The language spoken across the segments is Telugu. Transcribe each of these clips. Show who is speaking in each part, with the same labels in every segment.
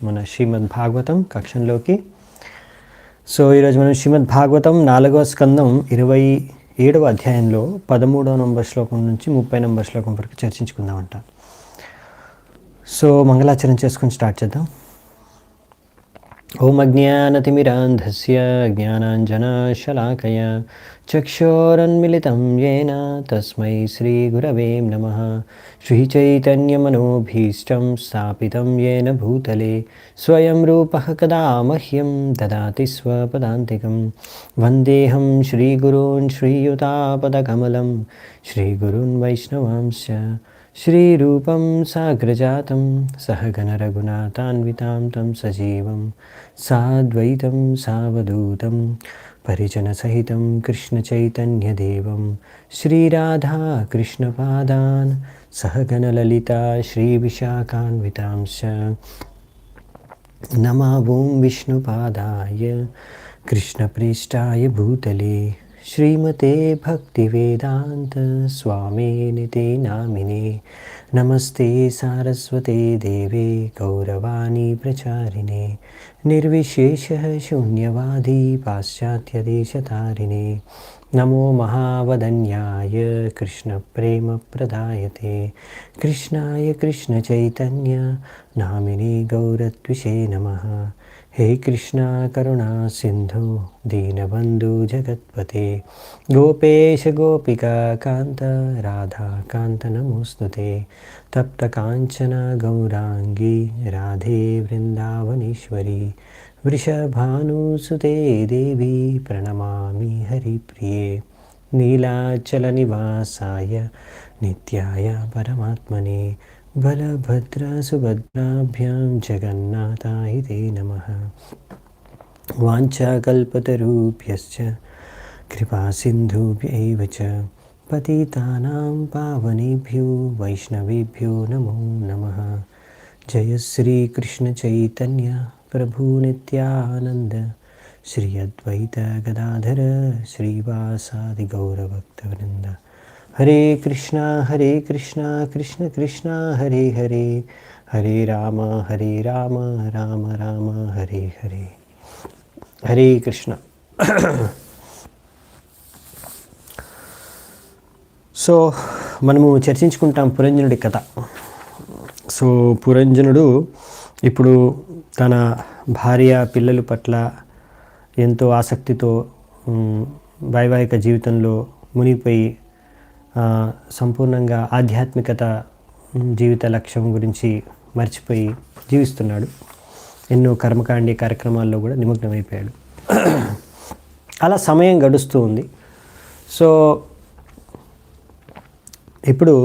Speaker 1: మన శ్రీమద్ భాగవతం కక్షంలోకి. సో ఈరోజు మనం శ్రీమద్ భాగవతం 4వ స్కందం 27వ అధ్యాయంలో 13వ నంబర్ శ్లోకం నుంచి 30వ నంబర్ శ్లోకం వరకు చర్చించుకుందామంట. సో మంగళాచరణ చేసుకుని స్టార్ట్ చేద్దాం. ఓం అజ్ఞానతిమిరాంధస్య జ్ఞానాంజనశలాకయ చక్షోరన్మిళితం యేన తస్మై శ్రీగురవే నమః. శ్రీచైతన్యమనోభీష్టం స్థాపితం యేన భూతలే స్వయం రూపః కదా మహ్యం దదాతి స్వపదాంతికం. వందేహం శ్రీగురూన్ శ్రీయుతాపదకమలం శ్రీగురున్ వైష్ణవాంశ్చ శ్రీరూపం సాగ్రజాతం సహగణ రఘునాథాన్వితాం తం సజీవం సాద్వైతం సావధూతం పరిజనసహితం కృష్ణచైతన్యదేవం శ్రీరాధా కృష్ణపాదాన్ సహగణ లలితా శ్రీవిశాఖాన్వితాంశ్చ. నమో ఓం విష్ణుపాదాయ కృష్ణప్రేష్టాయ భూతలే శ్రీమతే భక్తివేదాంత స్వామినితే నామినే. నమస్తే సారస్వతే దేవే గౌరవాణి ప్రచారిణే నిర్విశేష శూన్యవాది పాశ్చాత్యదేశతారిణే. నమో మహావదన్యాయ కృష్ణ ప్రేమ ప్రదాయతే కృష్ణాయ కృష్ణ చైతన్య నామినే గౌరత్విషే నమః. హే కృష్ణ కరుణా సింధు దీనబంధు జగత్పతే గోపేశ గోపికా కాంత రాధా కాంత నమోస్తుతే. తప్త కాంచన గౌరాంగి రాధే వృందావనేశ్వరి వృషభానుసుతే దేవి ప్రణమామి హరిప్రియే. నీలాచల నివాసాయ నిత్యాయ పరమాత్మనే బలభద్ర సుభద్రాభ్యాం జగన్నాథాయ తే నమః. వాంఛాకల్పతరుభ్యశ్చ కృపాసింధుభ్యైవ చ పతితానాం పావనేభ్యో వైష్ణవేభ్యో నమో నమః. జయ శ్రీ కృష్ణ చైతన్య ప్రభు నిత్యానంద శ్రీ అద్వైత గదాధర శ్రీవాసాది గౌరభక్తవృంద. హరే కృష్ణ కృష్ణ కృష్ణ హరే హరే హరే రామ రామ రామ హరే హరే. హరే కృష్ణ. సో మనము చర్చించుకుంటాం పురంజనుడి కథ. సో పురంజనుడు ఇప్పుడు తన భార్య పిల్లల పట్ల ఎంతో ఆసక్తితో వైవాహిక జీవితంలో మునిగిపోయి సంపూర్ణంగా ఆధ్యాత్మికత జీవిత లక్ష్యం గురించి మర్చిపోయి జీవిస్తున్నాడు. ఎన్నో కర్మకాండీ కార్యక్రమాల్లో కూడా నిమగ్నమైపోయాడు. అలా సమయం గడుస్తూ ఉంది. సో ఇప్పుడు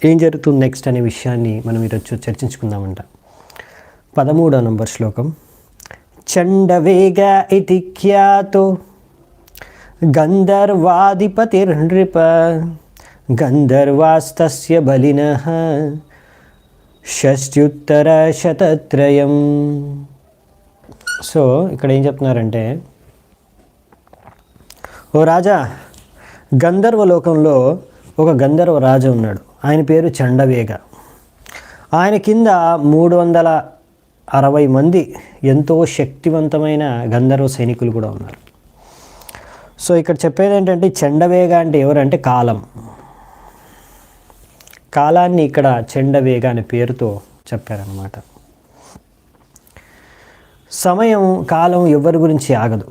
Speaker 1: ఏం జరుగుతుంది నెక్స్ట్ అనే విషయాన్ని మనం ఈరోజు చర్చించుకుందామంట. 13వ నంబర్ శ్లోకం. చండవేగ ఇతి ఖ్యాతో గంధర్వాధిపతిర్నృప గంధర్వాస్తస్య బలినః షష్ట్యుత్తరశతత్రయం. సో ఇక్కడ ఏం చెప్తున్నారంటే, ఓ రాజా, గంధర్వ లోకంలో ఒక గంధర్వ రాజు ఉన్నాడు. ఆయన పేరు చండవేగ. ఆయన కింద 360 మంది ఎంతో శక్తివంతమైన గంధర్వ సైనికులు కూడా ఉన్నారు. సో ఇక్కడ చెప్పేది ఏంటంటే, చండవేగ అంటే ఎవరంటే కాలం. కాలాన్ని ఇక్కడ చండవేగ అనే పేరుతో చెప్పారనమాట. సమయం కాలం ఎవరి గురించి ఆగదు.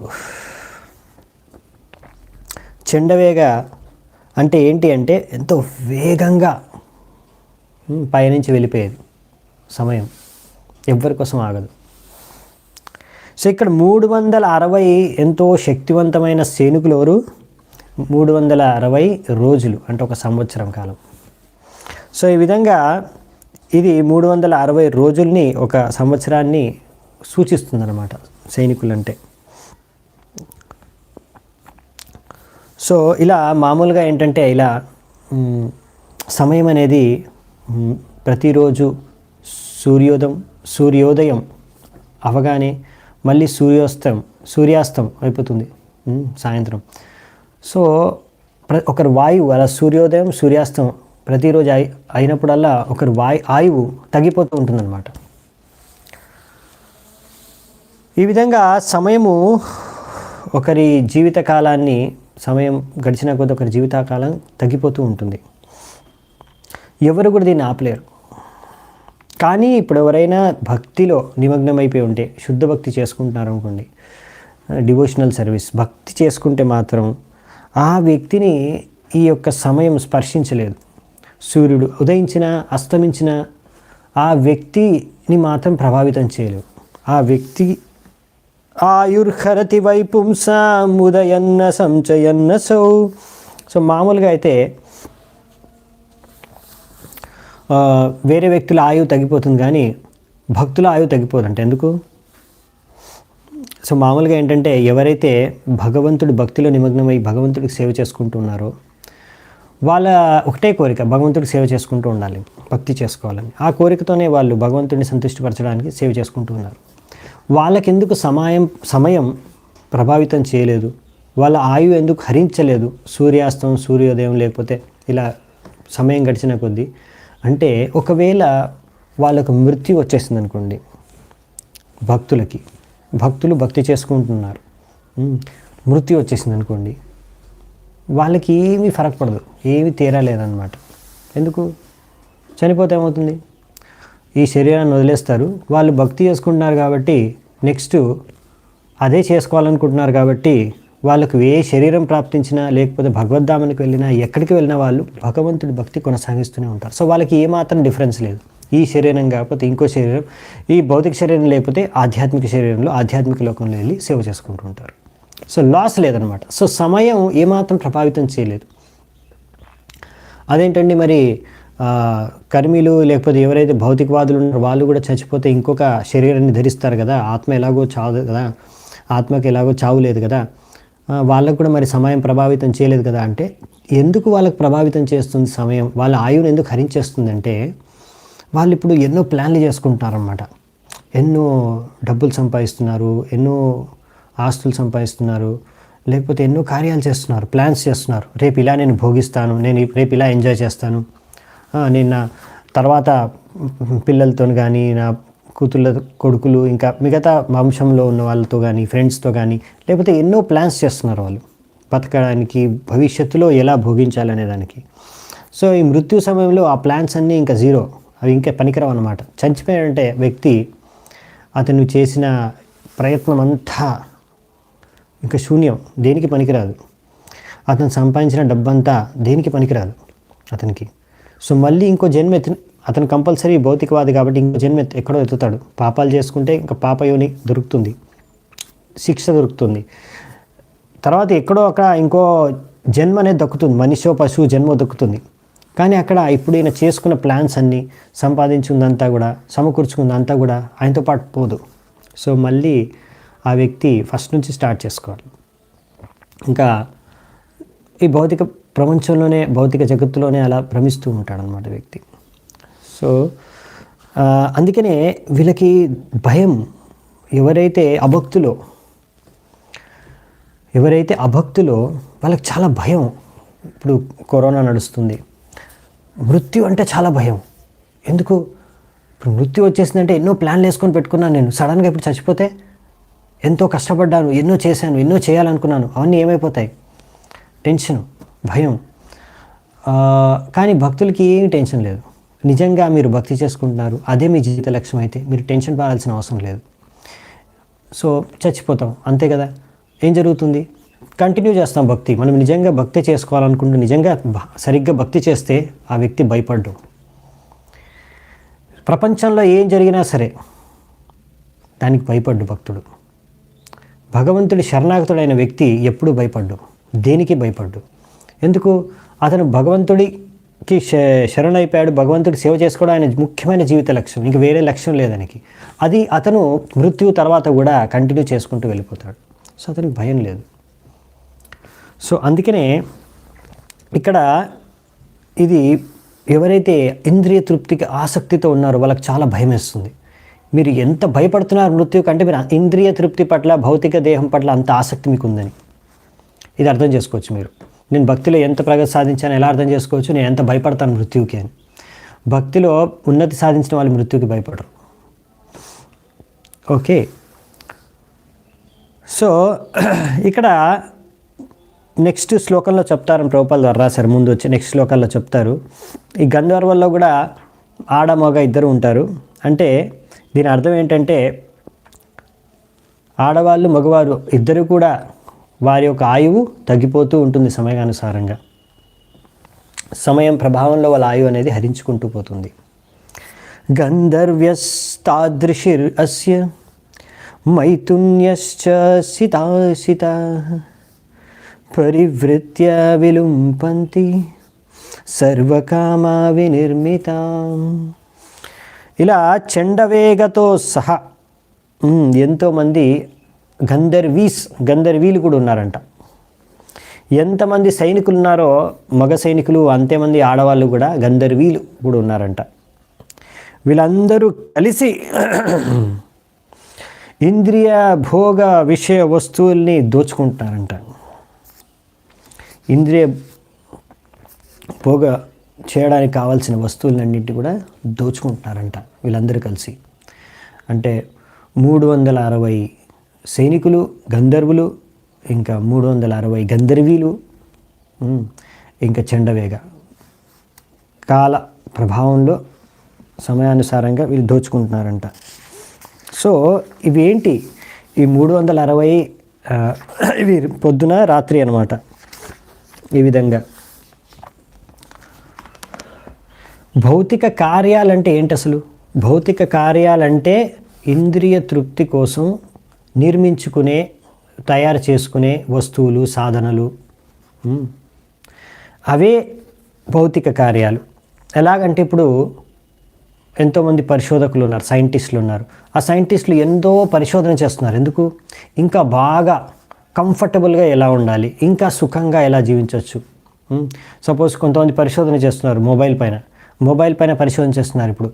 Speaker 1: చండవేగ అంటే ఏంటి అంటే ఎంతో వేగంగా పయనించి వెళ్ళిపోయేది. సమయం ఎవరి కోసం ఆగదు. సో ఇక్కడ 360 ఎంతో శక్తివంతమైన సైనికులు ఎవరు? 360 రోజులు అంటే ఒక సంవత్సరం కాలం. సో ఈ విధంగా ఇది 360 రోజుల్ని, ఒక సంవత్సరాన్ని సూచిస్తుందన్నమాట సైనికులంటే. సో ఇలా మామూలుగా ఏంటంటే ఇలా సమయం అనేది ప్రతిరోజు సూర్యోదయం అవగానే మళ్ళీ సూర్యాస్తం అయిపోతుంది సాయంత్రం. సో ఒకరి వాయువు అలా సూర్యోదయం సూర్యాస్తం ప్రతిరోజు అయినప్పుడల్లా ఒకరి ఆయువు తగ్గిపోతూ ఉంటుందన్నమాట. ఈ విధంగా సమయము ఒకరి జీవితకాలాన్ని సమయం గడిచిన కొద్ది ఒకరి జీవితకాలం తగ్గిపోతూ ఉంటుంది. ఎవరు కూడా దీన్ని ఆపలేరు. కానీ ఇప్పుడు ఎవరైనా భక్తిలో నిమగ్నమైపోయి ఉంటే, శుద్ధ భక్తి చేసుకుంటున్నారు అనుకోండి, డివోషనల్ సర్వీస్ భక్తి చేసుకుంటే మాత్రం ఆ వ్యక్తిని ఈ యొక్క సమయం స్పర్శించలేదు. సూర్యుడు ఉదయించిన అస్తమించిన ఆ వ్యక్తిని మాత్రం ప్రభావితం చేయలేవు. ఆ వ్యక్తి ఆయుర్హరతి వైపుంసాం ఉదయన్న సంచయన్న సౌ. సో మామూలుగా అయితే వేరే వ్యక్తుల ఆయువు తగ్గిపోతుంది, కానీ భక్తుల ఆయువు తగ్గిపోదంట. ఎందుకు? సో మామూలుగా ఏంటంటే ఎవరైతే భగవంతుడి భక్తిలో నిమగ్నమై భగవంతుడికి సేవ చేసుకుంటున్నారో వాళ్ళ ఒకటే కోరిక, భగవంతుడికి సేవ చేసుకుంటూ ఉండాలి, భక్తి చేసుకోవాలని. ఆ కోరికతోనే వాళ్ళు భగవంతుడిని సంతృష్టిపరచడానికి సేవ చేసుకుంటూ ఉన్నారు. వాళ్ళకెందుకు సమయం ప్రభావితం చేయలేదు, వాళ్ళ ఆయువు ఎందుకు హరించలేదు, సూర్యాస్తం సూర్యోదయం లేకపోతే ఇలా సమయం గడిచిన కొద్దీ అంటే, ఒకవేళ వాళ్ళకు మృత్యు వచ్చేసింది అనుకోండి, భక్తులు భక్తి చేసుకుంటున్నారు, మృత్యు వచ్చేసింది అనుకోండి, వాళ్ళకి ఏమీ ఫరక్ పడదు, ఏమీ తేరాలేదన్నమాట. ఎందుకు? చనిపోతే ఏమవుతుంది? ఈ శరీరాన్ని వదిలేస్తారు. వాళ్ళు భక్తి చేసుకుంటున్నారు కాబట్టి నెక్స్ట్ అదే చేసుకోవాలనుకుంటున్నారు కాబట్టి వాళ్ళకు ఏ శరీరం ప్రాప్తించినా లేకపోతే భగవద్ధామానికి వెళ్ళినా ఎక్కడికి వెళ్ళినా వాళ్ళు భగవంతుడి భక్తి కొనసాగిస్తూనే ఉంటారు. సో వాళ్ళకి ఏమాత్రం డిఫరెన్స్ లేదు. ఈ శరీరం కాకపోతే ఇంకో శరీరం, ఈ భౌతిక శరీరం లేకపోతే ఆధ్యాత్మిక శరీరంలో ఆధ్యాత్మిక లోకంలో వెళ్ళి సేవ చేసుకుంటూ ఉంటారు. సో లాస్ లేదనమాట. సో సమయం ఏమాత్రం ప్రభావితం చేయలేదు. అదేంటండి మరి కర్మీలు లేకపోతే ఎవరైతే భౌతికవాదులు ఉన్నారో వాళ్ళు కూడా చచ్చిపోతే ఇంకొక శరీరాన్ని ధరిస్తారు కదా, ఆత్మ ఎలాగో చావు కదా, ఆత్మకి ఎలాగో చావు లేదు కదా, వాళ్ళకు కూడా మరి సమయం ప్రభావితం చేయలేదు కదా అంటే, ఎందుకు వాళ్ళకు ప్రభావితం చేస్తుంది సమయం? వాళ్ళ ఆయువును ఎందుకు హరించేస్తుందంటే, వాళ్ళు ఇప్పుడు ఎన్నో ప్లాన్లు చేసుకుంటున్నారన్నమాట. ఎన్నో డబ్బులు సంపాదిస్తున్నారు, ఎన్నో ఆస్తులు సంపాదిస్తున్నారు, లేకపోతే ఎన్నో కార్యాలు చేస్తున్నారు, ప్లాన్స్ చేస్తున్నారు. రేపు ఇలా నేను భోగిస్తాను, నేను రేపు ఇలా ఎంజాయ్ చేస్తాను, నేను నా తర్వాత పిల్లలతో కానీ నా కూతుళ్ళ కొడుకులు ఇంకా మిగతా వంశంలో ఉన్న వాళ్ళతో కానీ ఫ్రెండ్స్తో కానీ లేకపోతే ఎన్నో ప్లాన్స్ చేస్తున్నారు వాళ్ళు బతకడానికి, భవిష్యత్తులో ఎలా భోగించాలనే దానికి. సో ఈ మృత్యు సమయంలో ఆ ప్లాన్స్ అన్నీ ఇంకా జీరో, అవి ఇంకా పనికిరావు అన్నమాట. చనిపోయాడంటే వ్యక్తి అతను చేసిన ప్రయత్నం అంతా ఇంకా శూన్యం, దేనికి పనికిరాదు. అతను సంపాదించిన డబ్బంతా దేనికి పనికిరాదు అతనికి. సో మళ్ళీ ఇంకో జన్మ అతను కంపల్సరీ భౌతికవాది కాబట్టి ఇంకో జన్మ ఎక్కడో ఎత్తుతాడు. పాపాలు చేసుకుంటే ఇంకా పాపయోని దొరుకుతుంది, శిక్ష దొరుకుతుంది. తర్వాత ఎక్కడో అక్కడ ఇంకో జన్మ అనేది దక్కుతుంది, మనిషో పశువు జన్మ దక్కుతుంది. కానీ అక్కడ ఇప్పుడు ఈయన చేసుకున్న ప్లాన్స్ అన్నీ, సంపాదించుకుందంతా కూడా, సమకూర్చుకుందంతా కూడా ఆయనతో పాటు పోదు. సో మళ్ళీ ఆ వ్యక్తి ఫస్ట్ నుంచి స్టార్ట్ చేసుకోవాలి. ఇంకా ఈ భౌతిక ప్రపంచంలోనే, భౌతిక జగత్తులోనే అలా భ్రమిస్తూ ఉంటాడనమాట వ్యక్తి. సో అందుకనే వీళ్ళకి భయం. ఎవరైతే అభక్తులో వాళ్ళకి చాలా భయం. ఇప్పుడు కరోనా నడుస్తుంది, మృత్యు అంటే చాలా భయం. ఎందుకు? ఇప్పుడు మృత్యు వచ్చేసిందంటే ఎన్నో ప్లాన్లు వేసుకొని పెట్టుకున్నాను నేను, సడన్గా ఇప్పుడు చచ్చిపోతే ఎంతో కష్టపడ్డాను, ఎన్నో చేశాను, ఎన్నో చేయాలనుకున్నాను, అవన్నీ ఏమైపోతాయి? టెన్షన్, భయం. కానీ భక్తులకి ఏమీ టెన్షన్ లేదు. నిజంగా మీరు భక్తి చేసుకుంటున్నారు, అదే మీ జీవిత లక్ష్యం అయితే మీరు టెన్షన్ పడాల్సిన అవసరం లేదు. సో చచ్చిపోతాం అంతే కదా. ఏం జరుగుతుంది? కంటిన్యూ చేస్తాం భక్తి. మనం నిజంగా భక్తి చేసుకోవాలనుకుంటూ నిజంగా సరిగ్గా భక్తి చేస్తే ఆ వ్యక్తి భయపడ్డు. ప్రపంచంలో ఏం జరిగినా సరే దానికి భయపడ్డు భక్తుడు. భగవంతుడి శరణాగతుడైన వ్యక్తి ఎప్పుడూ భయపడ్డు, దేనికి భయపడ్డు. ఎందుకు? అతను భగవంతుడికి శరణైపోయాడు, భగవంతుడికి సేవ చేసుకోవడం ఆయన ముఖ్యమైన జీవిత లక్ష్యం, ఇంక వేరే లక్ష్యం లేదానికి. అది అతను మృత్యు తర్వాత కూడా కంటిన్యూ చేసుకుంటూ వెళ్ళిపోతాడు. సో అతనికి భయం లేదు. సో అందుకనే ఇక్కడ ఇది ఎవరైతే ఇంద్రియ తృప్తికి ఆసక్తితో ఉన్నారో వాళ్ళకి చాలా భయం వేస్తుంది. మీరు ఎంత భయపడుతున్నారు మృత్యు కంటే మీరు ఇంద్రియ తృప్తి పట్ల, భౌతిక దేహం పట్ల అంత ఆసక్తి మీకు ఉందని ఇది అర్థం చేసుకోవచ్చు. మీరు నేను భక్తిలో ఎంత ప్రగతి సాధించాను ఎలా అర్థం చేసుకోవచ్చు, నేను ఎంత భయపడతాను మృత్యువుకి అని. భక్తిలో ఉన్నతి సాధించిన వాళ్ళు మృత్యువుకి భయపడరు. ఓకే. సో ఇక్కడ నెక్స్ట్ శ్లోకంలో చెప్తారు, ప్రభుపాల్ ద్వారా రాశారు, ముందు వచ్చి నెక్స్ట్ శ్లోకాల్లో చెప్తారు. ఈ గంధర్వుల్లో కూడా ఆడ మగ ఇద్దరు ఉంటారు. అంటే దీని అర్థం ఏంటంటే ఆడవాళ్ళు మగవారు ఇద్దరు కూడా వారి యొక్క ఆయువు తగ్గిపోతూ ఉంటుంది సమయానుసారంగా. సమయం ప్రభావంలో వాళ్ళ ఆయువు అనేది హరించుకుంటూ పోతుంది. గంధర్వ్యస్తాదృశిర్ అస్య మైథున్యశ్చ సితాసిత పరివృత్య విలుంపంతి సర్వకామా వినిర్మిత. ఇలా చండవేగతో సహా ఎంతోమంది గంధర్వీలు కూడా ఉన్నారంట. ఎంతమంది సైనికులు ఉన్నారో మగ సైనికులు అంతేమంది ఆడవాళ్ళు కూడా గంధర్వీలు కూడా ఉన్నారంట. వీళ్ళందరూ కలిసి ఇంద్రియ భోగ విషయ వస్తువుల్ని దోచుకుంటున్నారంట. ఇంద్రియ భోగ చేయడానికి కావాల్సిన వస్తువులన్నింటి కూడా దోచుకుంటున్నారంట వీళ్ళందరూ కలిసి. అంటే 360 సైనికులు గంధర్వులు, ఇంకా 360 గంధర్వీలు, ఇంకా చండవేగ కాల ప్రభావంలో సమయానుసారంగా వీళ్ళు దోచుకుంటున్నారంట. సో ఇవి ఏంటి? ఈ 360 ఇవి పొద్దున రాత్రి అన్నమాట. ఈ విధంగా భౌతిక కార్యాలంటే ఏంటి అసలు? భౌతిక కార్యాలంటే ఇంద్రియ తృప్తి కోసం నిర్మించుకునే, తయారు చేసుకునే వస్తువులు, సాధనలు, అవే భౌతిక కార్యాలు. ఎలాగంటే ఇప్పుడు ఎంతోమంది పరిశోధకులు ఉన్నారు, సైంటిస్టులు ఉన్నారు. ఆ సైంటిస్టులు ఎంతో పరిశోధన చేస్తున్నారు. ఎందుకు? ఇంకా బాగా కంఫర్టబుల్గా ఎలా ఉండాలి, ఇంకా సుఖంగా ఎలా జీవించవచ్చు. సపోజ్ కొంతమంది పరిశోధన చేస్తున్నారు మొబైల్ పైన పరిశోధన చేస్తున్నారు. ఇప్పుడు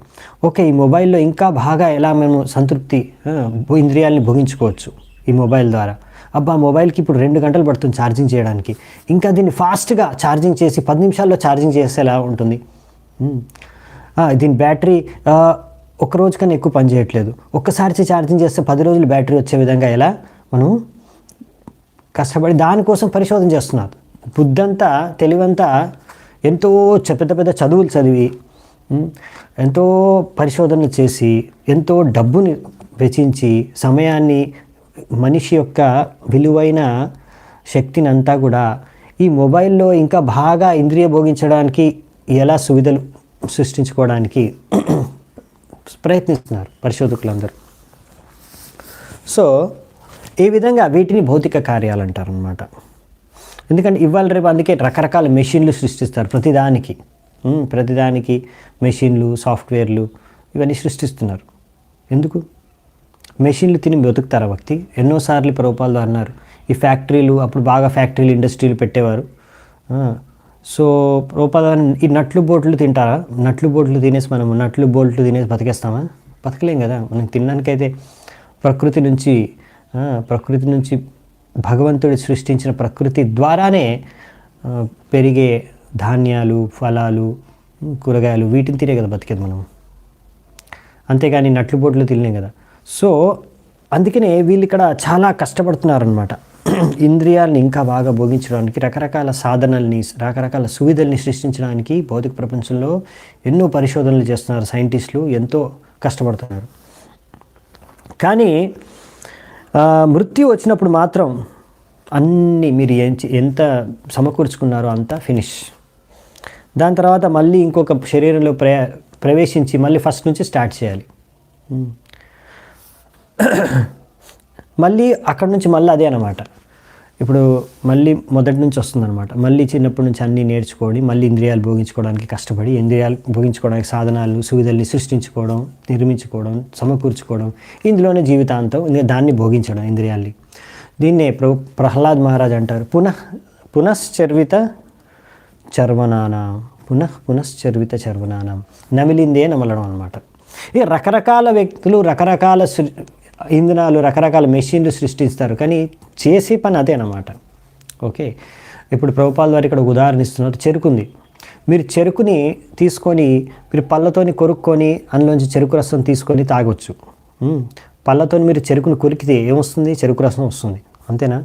Speaker 1: ఓకే, ఈ మొబైల్లో ఇంకా బాగా ఎలా మేము సంతృప్తి ఇంద్రియాలని భోగించుకోవచ్చు ఈ మొబైల్ ద్వారా. అబ్బా, మొబైల్కి ఇప్పుడు 2 గంటలు పడుతుంది ఛార్జింగ్ చేయడానికి, ఇంకా దీన్ని ఫాస్ట్గా ఛార్జింగ్ చేసి 10 నిమిషాల్లో ఛార్జింగ్ చేసేలా ఉంటుంది. దీని బ్యాటరీ ఒక రోజు కన్నా ఎక్కువ పనిచేయట్లేదు, ఒక్కసారి ఛార్జింగ్ చేస్తే 10 రోజులు బ్యాటరీ వచ్చే విధంగా ఎలా మనం కష్టపడి దానికోసం పరిశోధన చేస్తున్నారు. బుద్ధంతా, తెలివంతా ఎంతో పెద్ద పెద్ద చదువులు చదివి, ఎంతో పరిశోధనలు చేసి, ఎంతో డబ్బుని వెచ్చించి, సమయాన్ని, మనిషి యొక్క విలువైన శక్తిని అంతా కూడా ఈ మొబైల్లో ఇంకా బాగా ఇంద్రియ భోగించడానికి, ఎలా సువిధలు సృష్టించుకోవడానికి ప్రయత్నిస్తున్నారు పరిశోధకులందరూ. సో ఈ విధంగా వీటిని భౌతిక కార్యాలు అంటారనమాట. ఎందుకంటే ఇవాళ రేపు అందుకే రకరకాల మెషిన్లు సృష్టిస్తారు. ప్రతిదానికి మెషిన్లు, సాఫ్ట్వేర్లు ఇవన్నీ సృష్టిస్తున్నారు. ఎందుకు? మెషిన్లు తిని బతుకుతారా వ్యక్తి? ఎన్నోసార్లు ప్రభుపాల్ అన్నారు, ఈ ఫ్యాక్టరీలు, అప్పుడు బాగా ఫ్యాక్టరీలు, ఇండస్ట్రీలు పెట్టేవారు. సో ప్రభుపాల్ ఈ నట్లు బోట్లు తింటారా? నట్లు బోట్లు తినేసి మనము నట్లు బోల్ట్లు తినేసి బతికేస్తామా? బతకలేం కదా. మనం తినడానికైతే ప్రకృతి నుంచి భగవంతుడు సృష్టించిన ప్రకృతి ద్వారానే పెరిగే ధాన్యాలు, ఫలాలు, కూరగాయలు వీటిని తినే కదా బతికేది మనం. అంతేగాని నట్లు బోట్లు తినలేం కదా. సో అందుకనే వీళ్ళు ఇక్కడ చాలా కష్టపడుతున్నారనమాట. ఇంద్రియాలని ఇంకా బాగా భోగించడానికి, రకరకాల సాధనల్ని, రకరకాల సువిధల్ని సృష్టించడానికి భౌతిక ప్రపంచంలో ఎన్నో పరిశోధనలు చేస్తున్నారు. సైంటిస్టులు ఎంతో కష్టపడుతున్నారు. కానీ మృత్యు వచ్చినప్పుడు మాత్రం అన్నీ మీరు ఎంత సమకూర్చుకున్నారో అంతా ఫినిష్. దాని తర్వాత మళ్ళీ ఇంకొక శరీరంలో ప్రవేశించి మళ్ళీ ఫస్ట్ నుంచి స్టార్ట్ చేయాలి. మళ్ళీ అక్కడ నుంచి మళ్ళీ అదే అన్నమాట. ఇప్పుడు మళ్ళీ మొదటి నుంచి వస్తుందన్నమాట. మళ్ళీ చిన్నప్పటి నుంచి అన్నీ నేర్చుకోవడం, మళ్ళీ ఇంద్రియాలు భోగించుకోవడానికి కష్టపడి, ఇంద్రియాలు భోగించుకోవడానికి సాధనాలు, సువిధల్ని సృష్టించుకోవడం, నిర్మించుకోవడం, సమకూర్చుకోవడం, ఇందులోనే జీవితాంతం దాన్ని భోగించడం ఇంద్రియాల్ని. దీన్నే ప్రహ్లాద్ మహారాజ్ అంటారు, పునశ్చర్విత చర్వనానం, నమిలిందే నమలడం అనమాట. ఇక రకరకాల వ్యక్తులు, రకరకాల ఇంధనాలు, రకరకాల మెషిన్లు సృష్టిస్తారు, కానీ చేసే పని అదే అన్నమాట. ఓకే, ఇప్పుడు ప్రభుపాల్ వారు ఇక్కడ ఉదాహరణ ఇస్తున్నారు. చెరుకుంది. మీరు చెరుకుని తీసుకొని మీరు పళ్ళతోని కొరుక్కొని అందులోంచి చెరుకు రసం తీసుకొని తాగొచ్చు. పళ్ళతో మీరు చెరుకుని కొరికితే ఏమొస్తుంది? చెరుకు రసం వస్తుంది. అంతేనా?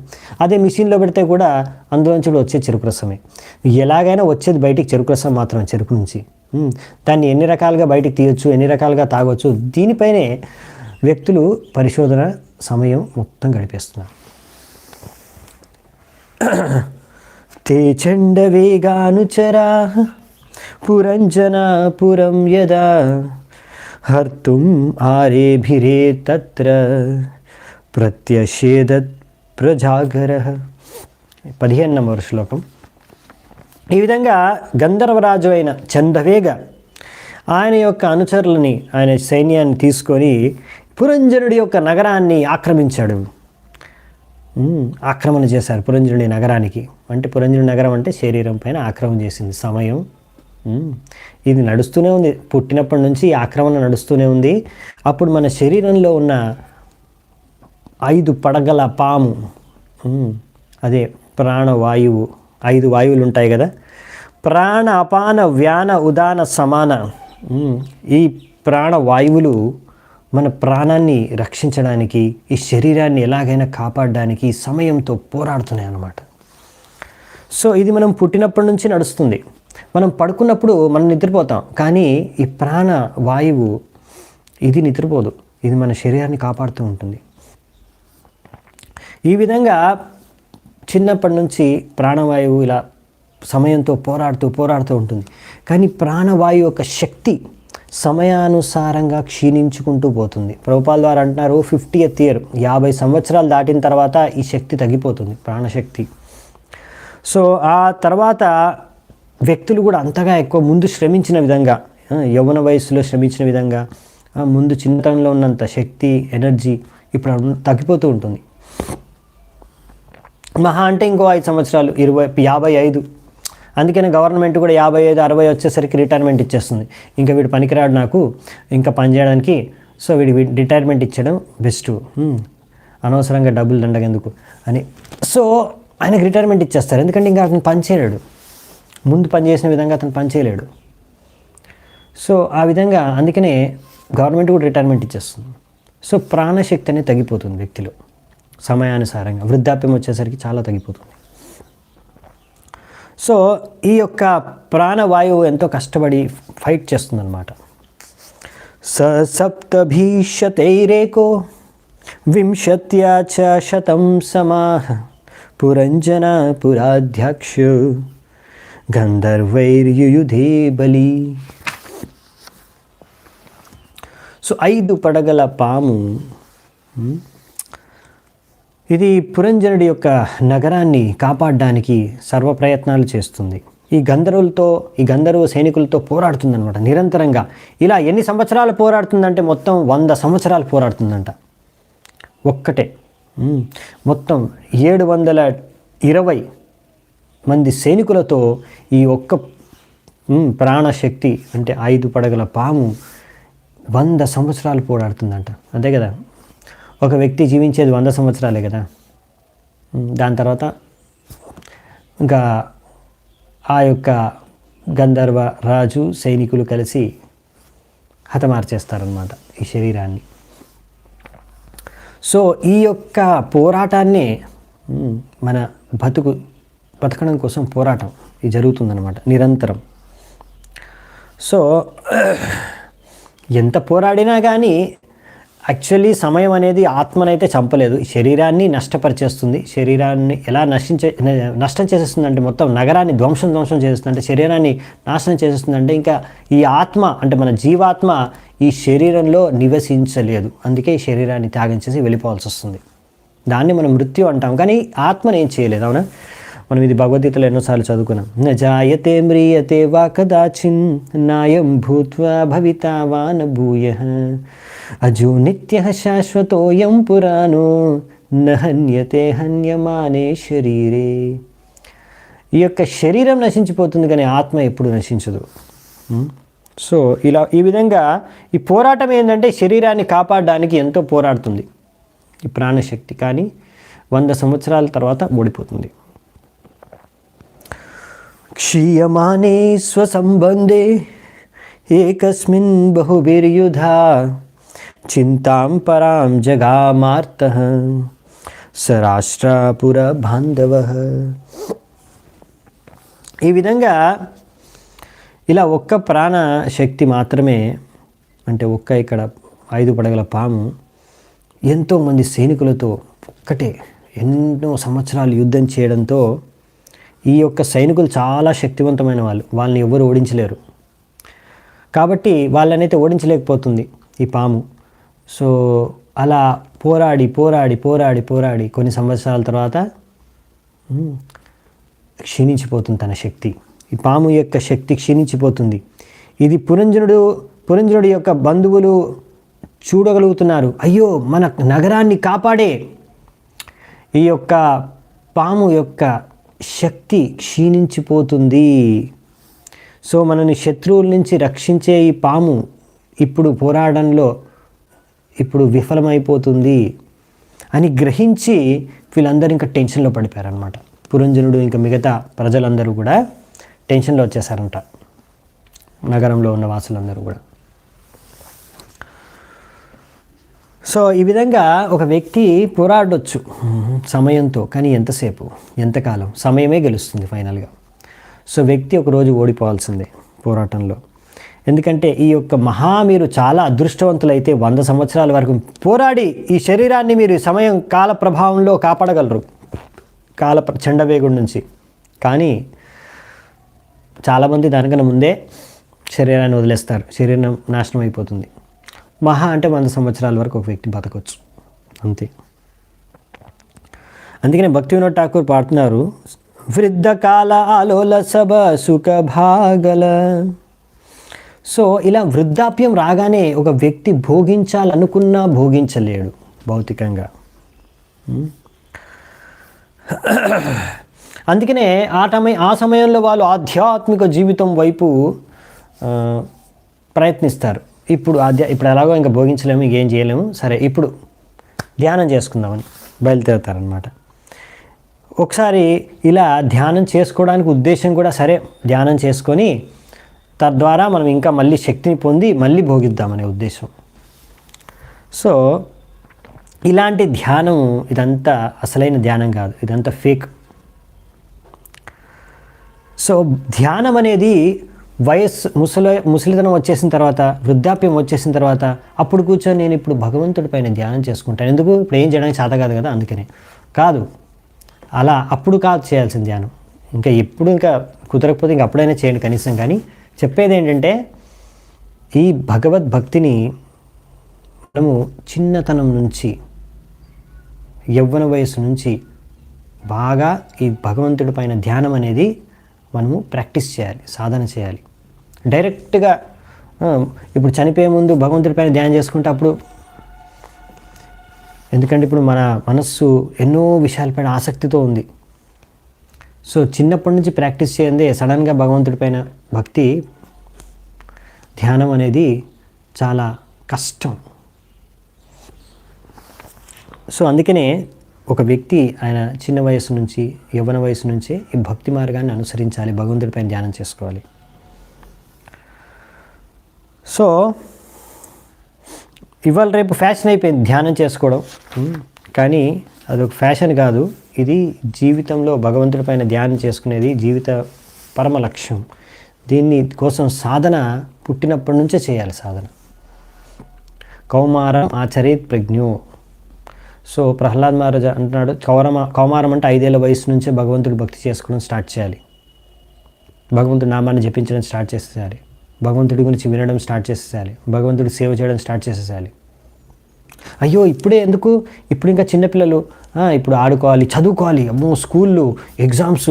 Speaker 1: అదే మిషన్లో పెడితే కూడా అందులోంచి కూడా వచ్చే చెరుకు రసమే. ఎలాగైనా వచ్చేది బయటికి చెరుకు రసం మాత్రం, చెరుకు నుంచి. దాన్ని ఎన్ని రకాలుగా బయటికి తీయొచ్చు, ఎన్ని రకాలుగా తాగొచ్చు, దీనిపైనే వ్యక్తులు పరిశోధన సమయం మొత్తం గడిపేస్తున్నారు. తే చండ వేగానుచరా పురంజనాపురం యదా హర్తుం ఆరేభిరే తత్ర ప్రత్యషేదత్ ప్రజాగరః. 15వ శ్లోకం. ఈ విధంగా గంధర్వరాజు అయిన చందవేగ ఆయన యొక్క అనుచరులని, ఆయన సైన్యాన్ని తీసుకొని పురంజనుడి యొక్క నగరాన్ని ఆక్రమించాడు. ఆక్రమణ చేశారు పురంజనుడి నగరానికి. అంటే పురంజనుడి నగరం అంటే శరీరం పైన ఆక్రమణ చేసింది సమయం. ఇది నడుస్తూనే ఉంది, పుట్టినప్పటి నుంచి ఈ ఆక్రమణ నడుస్తూనే ఉంది. అప్పుడు మన శరీరంలో ఉన్న 5 పడగల పాము, అదే ప్రాణవాయువు, 5 వాయువులు ఉంటాయి కదా, ప్రాణ అపాన వ్యాన ఉదాన సమాన. ఈ ప్రాణవాయువులు మన ప్రాణాన్ని రక్షించడానికి, ఈ శరీరాన్ని ఎలాగైనా కాపాడడానికి సమయంతో పోరాడుతున్నాయి అన్నమాట. సో ఇది మనం పుట్టినప్పటి నుంచి నడుస్తుంది. మనం పడుకున్నప్పుడు మనం నిద్రపోతాం, కానీ ఈ ప్రాణ వాయువు ఇది నిద్రపోదు, ఇది మన శరీరాన్ని కాపాడుతూ ఉంటుంది. ఈ విధంగా చిన్నప్పటి నుంచి ప్రాణవాయువు ఇలా సమయంతో పోరాడుతూ ఉంటుంది. కానీ ప్రాణవాయువు యొక్క శక్తి సమయానుసారంగా క్షీణించుకుంటూ పోతుంది. ప్రభుపాల్ వారు అంటున్నారు 50th ఇయర్, 50 సంవత్సరాలు దాటిన తర్వాత ఈ శక్తి తగ్గిపోతుంది, ప్రాణశక్తి. సో ఆ తర్వాత వ్యక్తులు కూడా అంతగా ఎక్కువ ముందు శ్రమించిన విధంగా, యవ్వన వయసులో శ్రమించిన విధంగా, ముందు చిన్నతనంలో ఉన్నంత శక్తి, ఎనర్జీ ఇప్పుడు తగ్గిపోతూ ఉంటుంది. మహా అంటే ఇంకో 5 సంవత్సరాలు, 55. అందుకని గవర్నమెంట్ కూడా 55, 60 వచ్చేసరికి రిటైర్మెంట్ ఇచ్చేస్తుంది. ఇంకా వీడు పనికిరాడు నాకు ఇంకా పని చేయడానికి, సో వీడి రిటైర్మెంట్ ఇచ్చడం బెస్ట్, అనవసరంగా డబ్బులు దండగెందుకు అని. సో ఆయనకి రిటైర్మెంట్ ఇచ్చేస్తారు, ఎందుకంటే ఇంకా అతను పని చేయలేడు, ముందు పని చేసిన విధంగా అతను పని చేయలేడు. సో ఆ విధంగా అందుకనే గవర్నమెంట్ కూడా రిటైర్మెంట్ ఇచ్చేస్తుంది. సో ప్రాణశక్తి అనేది తగ్గిపోతుంది వ్యక్తిలో సమయానుసారంగా. వృద్ధాప్యం వచ్చేసరికి చాలా తగ్గిపోతుంది. సో ఈ యొక్క ప్రాణవాయువు ఎంతో కష్టపడి ఫైట్ చేస్తుందన్నమాట. సప్తభీషతైరేకో 20 సమాహ పురంజన పురాధ్యక్ష గంధర్వైర్యుయుధే బలి. సో 5 పడగల పాము ఇది పురంజనుడి యొక్క నగరాన్ని కాపాడడానికి సర్వ ప్రయత్నాలు చేస్తుంది. ఈ గంధర్వ సైనికులతో పోరాడుతుందన్నమాట నిరంతరంగా. ఇలా ఎన్ని సంవత్సరాలు పోరాడుతుందంటే మొత్తం 100 సంవత్సరాలు పోరాడుతుందంట ఒక్కటే. మొత్తం 720 మంది సైనికులతో ఈ ఒక్క ప్రాణశక్తి అంటే 5 పడగల పాము 100 సంవత్సరాలు పోరాడుతుందంట. అంతే కదా, ఒక వ్యక్తి జీవించేది 100 సంవత్సరాలే కదా. దాని తర్వాత ఇంకా ఆ యొక్క గంధర్వ రాజు సైనికులు కలిసి హతమార్చేస్తారనమాట ఈ శరీరాన్ని. సో ఈ యొక్క పోరాటాన్ని మన బతకడం కోసం పోరాటం ఇది జరుగుతుందన్నమాట నిరంతరం. సో ఎంత పోరాడినా కానీ యాక్చువల్లీ సమయం అనేది ఆత్మనైతే చంపలేదు, శరీరాన్ని నష్టపరిచేస్తుంది. శరీరాన్ని ఎలా నష్టం చేసేస్తుంది అంటే మొత్తం నగరాన్ని ధ్వంసం చేసేస్తుంది, అంటే శరీరాన్ని నాశనం చేసేస్తుందంటే ఇంకా ఈ ఆత్మ అంటే మన జీవాత్మ ఈ శరీరంలో నివసించలేదు. అందుకే ఈ శరీరాన్ని త్యాగం చేసి వెళ్ళిపోవాల్సి వస్తుంది. దాన్ని మనం మృత్యు అంటాం, కానీ ఆత్మని ఏం చేయలేదు. అవునా, మనం ఇది భగవద్గీతలో ఎన్నోసార్లు చదువుకున్నాం. న జాయతే మ్రియతే వా కదాచిన్ నాయం భూత్వా భవితా వా న భూయః అజో నిత్యః శాశ్వతోయం పురాణో న హన్యతే హన్యమానే శరీరే. ఈ యొక్క శరీరం నశించిపోతుంది కానీ ఆత్మ ఎప్పుడు నశించదు. సో ఈ విధంగా ఈ పోరాటం ఏంటంటే శరీరాన్ని కాపాడడానికి ఎంతో పోరాడుతుంది ఈ ప్రాణశక్తి, కానీ 100 సంవత్సరాల తర్వాత ఓడిపోతుంది. క్షీయమానే స్వసంబంధే ఏకస్మిన్ బహుభిర్యుధా చింతాం పరాం జగామార్తః స రాష్ట్రపుర బాంధవ. ఈ విధంగా ఇలా ఒక్క ప్రాణ శక్తి మాత్రమే, అంటే ఒక్క ఇక్కడ 5 పడగల పాము ఎంతోమంది సైనికులతో ఒక్కటే ఎన్నో సంవత్సరాలు యుద్ధం చేయడంతో ఈ యొక్క సైనికులు చాలా శక్తివంతమైన వాళ్ళు, వాళ్ళని ఎవరు ఓడించలేరు. కాబట్టి వాళ్ళనైతే ఓడించలేకపోతుంది ఈ పాము. సో అలా పోరాడి పోరాడి పోరాడి పోరాడి కొన్ని సంవత్సరాల తర్వాత క్షీణించిపోతుంది తన శక్తి. ఈ పాము యొక్క శక్తి క్షీణించిపోతుంది. ఇది పురంజనుడి యొక్క బంధువులు చూడగలుగుతున్నారు. అయ్యో, మన నగరాన్ని కాపాడే ఈ యొక్క పాము యొక్క శక్తి క్షీణించిపోతుంది. సో మనని శత్రువుల నుంచి రక్షించే ఈ పాము ఇప్పుడు పోరాడంలో ఇప్పుడు విఫలమైపోతుంది అని గ్రహించి వీళ్ళందరూ ఇంకా టెన్షన్లో పడిపోయారనమాట. పురంజనుడు ఇంకా మిగతా ప్రజలందరూ కూడా టెన్షన్లో వచ్చేసారంట, నగరంలో ఉన్న వాసులందరూ కూడా. సో ఈ విధంగా ఒక వ్యక్తి పోరాడొచ్చు సమయంతో, కానీ ఎంతసేపు, ఎంతకాలం? సమయమే గెలుస్తుంది ఫైనల్గా. సో వ్యక్తి ఒకరోజు ఓడిపోవాల్సిందే పోరాటంలో. ఎందుకంటే ఈ యొక్క మీరు చాలా అదృష్టవంతులైతే 100 సంవత్సరాల వరకు పోరాడి ఈ శరీరాన్ని మీరు సమయం కాల ప్రభావంలో కాపాడగలరు, చండవేగుడి నుంచి. కానీ చాలామంది దానికన్నా ముందే శరీరాన్ని వదిలేస్తారు, శరీరం నాశనం అయిపోతుంది. అంటే 100 సంవత్సరాల వరకు ఒక వ్యక్తి బతకొచ్చు అంతే. అందుకనే భక్తి వినోద్ ఠాకూర్ పాడుతున్నారు, వృద్ధకాల ఆలోల సభ సుఖ భాగల. సో ఇలా వృద్ధాప్యం రాగానే ఒక వ్యక్తి భోగించాలనుకున్నా భోగించలేడు భౌతికంగా. అందుకనే ఆ సమయంలో వాళ్ళు ఆధ్యాత్మిక జీవితం వైపు ప్రయత్నిస్తారు. ఇప్పుడు ఎలాగో ఇంకా భోగించలేము, ఇంకేం చేయలేము, సరే ఇప్పుడు ధ్యానం చేసుకుందామని బయలుదేరుతారనమాట. ఒకసారి ఇలా ధ్యానం చేసుకోవడానికి ఉద్దేశం కూడా, సరే ధ్యానం చేసుకొని తద్వారా మనం ఇంకా మళ్ళీ శక్తిని పొంది మళ్ళీ భోగిద్దామనే ఉద్దేశం. సో ఇలాంటి ధ్యానం ఇదంతా అసలైన ధ్యానం కాదు, ఇదంతా ఫేక్. సో ధ్యానం అనేది ముసలితనం వచ్చేసిన తర్వాత, వృద్ధాప్యం వచ్చేసిన తర్వాత అప్పుడు కూర్చొని నేను ఇప్పుడు భగవంతుడి పైన ధ్యానం చేసుకుంటాను, ఎందుకు ఇప్పుడు ఏం చేయడానికి చేత కాదు కదా, అందుకనే కాదు. అలా అప్పుడు కాదు చేయాల్సిన ధ్యానం, ఇంకా కుదరకపోతే ఇంకా అప్పుడైనా చేయండి కనీసం. కానీ చెప్పేది ఏంటంటే ఈ భగవద్భక్తిని మనము చిన్నతనం నుంచి, యవ్వన వయసు నుంచి బాగా ఈ భగవంతుడి పైన ధ్యానం అనేది మనము ప్రాక్టీస్ చేయాలి, సాధన చేయాలి. డైరెక్ట్గా ఇప్పుడు చనిపోయే ముందు భగవంతుడి పైన ధ్యానం చేసుకుంటే అప్పుడు, ఎందుకంటే ఇప్పుడు మన మనస్సు ఎన్నో విషయాలపైన ఆసక్తితో ఉంది. సో చిన్నప్పటి నుంచి ప్రాక్టీస్ చేయందే సడన్గా భగవంతుడి పైన భక్తి ధ్యానం అనేది చాలా కష్టం. సో అందుకనే ఒక వ్యక్తి ఆయన చిన్న వయసు నుంచి, యవ్వన వయసు నుంచే ఈ భక్తి మార్గాన్ని అనుసరించాలి, భగవంతుడి పైన ధ్యానం చేసుకోవాలి. సో ఇవాళ రేపు ఫ్యాషన్ అయిపోయింది ధ్యానం చేసుకోవడం, కానీ అదొక ఫ్యాషన్ కాదు. ఇది జీవితంలో భగవంతుడి పైన ధ్యానం చేసుకునేది జీవిత పరమ లక్ష్యం. దీన్ని కోసం సాధన పుట్టినప్పటి నుంచే చేయాలి సాధన. కౌమారం ఆచరేత్ ప్రజ్ఞో. సో ప్రహ్లాద్ మహారాజ్ అంటున్నాడు, కౌమారం అంటే 5 ఏళ్ల వయసు నుంచే భగవంతుడి భక్తి చేసుకోవడం స్టార్ట్ చేయాలి, భగవంతుడి నామాన్ని జపించడం స్టార్ట్ చేసేయాలి, భగవంతుడి గురించి వినడం స్టార్ట్ చేసేయాలి, భగవంతుడి సేవ చేయడం స్టార్ట్ చేసేయాలి. అయ్యో ఇప్పుడే ఎందుకు, ఇప్పుడు ఇంకా చిన్నపిల్లలు ఇప్పుడు ఆడుకోవాలి, చదువుకోవాలి, అమ్మో స్కూళ్ళు, ఎగ్జామ్స్,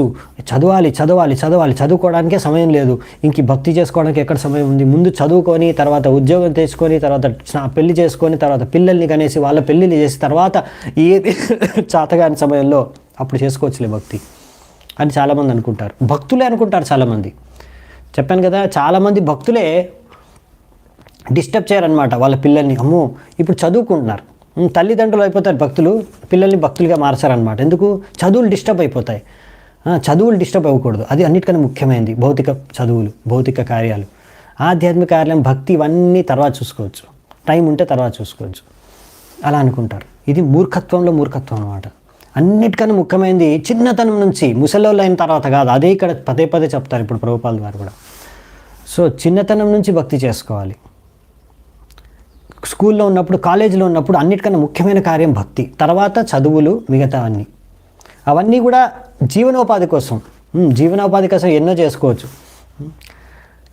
Speaker 1: చదువుకోవడానికే సమయం లేదు, ఇంక భక్తి చేసుకోవడానికి ఎక్కడ సమయం ఉంది? ముందు చదువుకొని, తర్వాత ఉద్యోగం తెచ్చుకొని, తర్వాత పెళ్లి చేసుకొని, తర్వాత పిల్లల్ని కనేసి వాళ్ళ పెళ్ళిళ్ళు చేసి, తర్వాత ఏది చాతగాని సమయంలో అప్పుడు చేసుకోవచ్చులే భక్తి అని చాలామంది అనుకుంటారు. భక్తులే అనుకుంటారు చాలామంది. చెప్పాను కదా, చాలామంది భక్తులే డిస్టర్బ్ చేయరనమాట వాళ్ళ పిల్లల్ని. అమ్మో ఇప్పుడు చదువుకుంటున్నారు, తల్లిదండ్రులు అయిపోతారు భక్తులు, పిల్లల్ని భక్తులుగా మార్చారనమాట. ఎందుకు? చదువులు డిస్టర్బ్ అయిపోతాయి. చదువులు డిస్టర్బ్ అవ్వకూడదు, అది అన్నిటికన్నా ముఖ్యమైనది. భౌతిక చదువులు, భౌతిక కార్యాలు, ఆధ్యాత్మిక కార్యాలు, భక్తి ఇవన్నీ తర్వాత చూసుకోవచ్చు, టైం ఉంటే తర్వాత చూసుకోవచ్చు అలా అనుకుంటారు. ఇది మూర్ఖత్వంలో మూర్ఖత్వం అనమాట. అన్నిటికన్నా ముఖ్యమైనది చిన్నతనం నుంచి ముసలోళ్ళు అయిన తర్వాత కాదు. అదే ఇక్కడ పదే పదే చెప్తారు ఇప్పుడు ప్రభుపాల్ వారు కూడా. సో చిన్నతనం నుంచి భక్తి చేసుకోవాలి. స్కూల్లో ఉన్నప్పుడు, కాలేజీలో ఉన్నప్పుడు అన్నిటికన్నా ముఖ్యమైన కార్యం భక్తి, తర్వాత చదువులు, మిగతా అవన్నీ కూడా జీవనోపాధి కోసం. జీవనోపాధి కోసం ఎన్నో చేసుకోవచ్చు,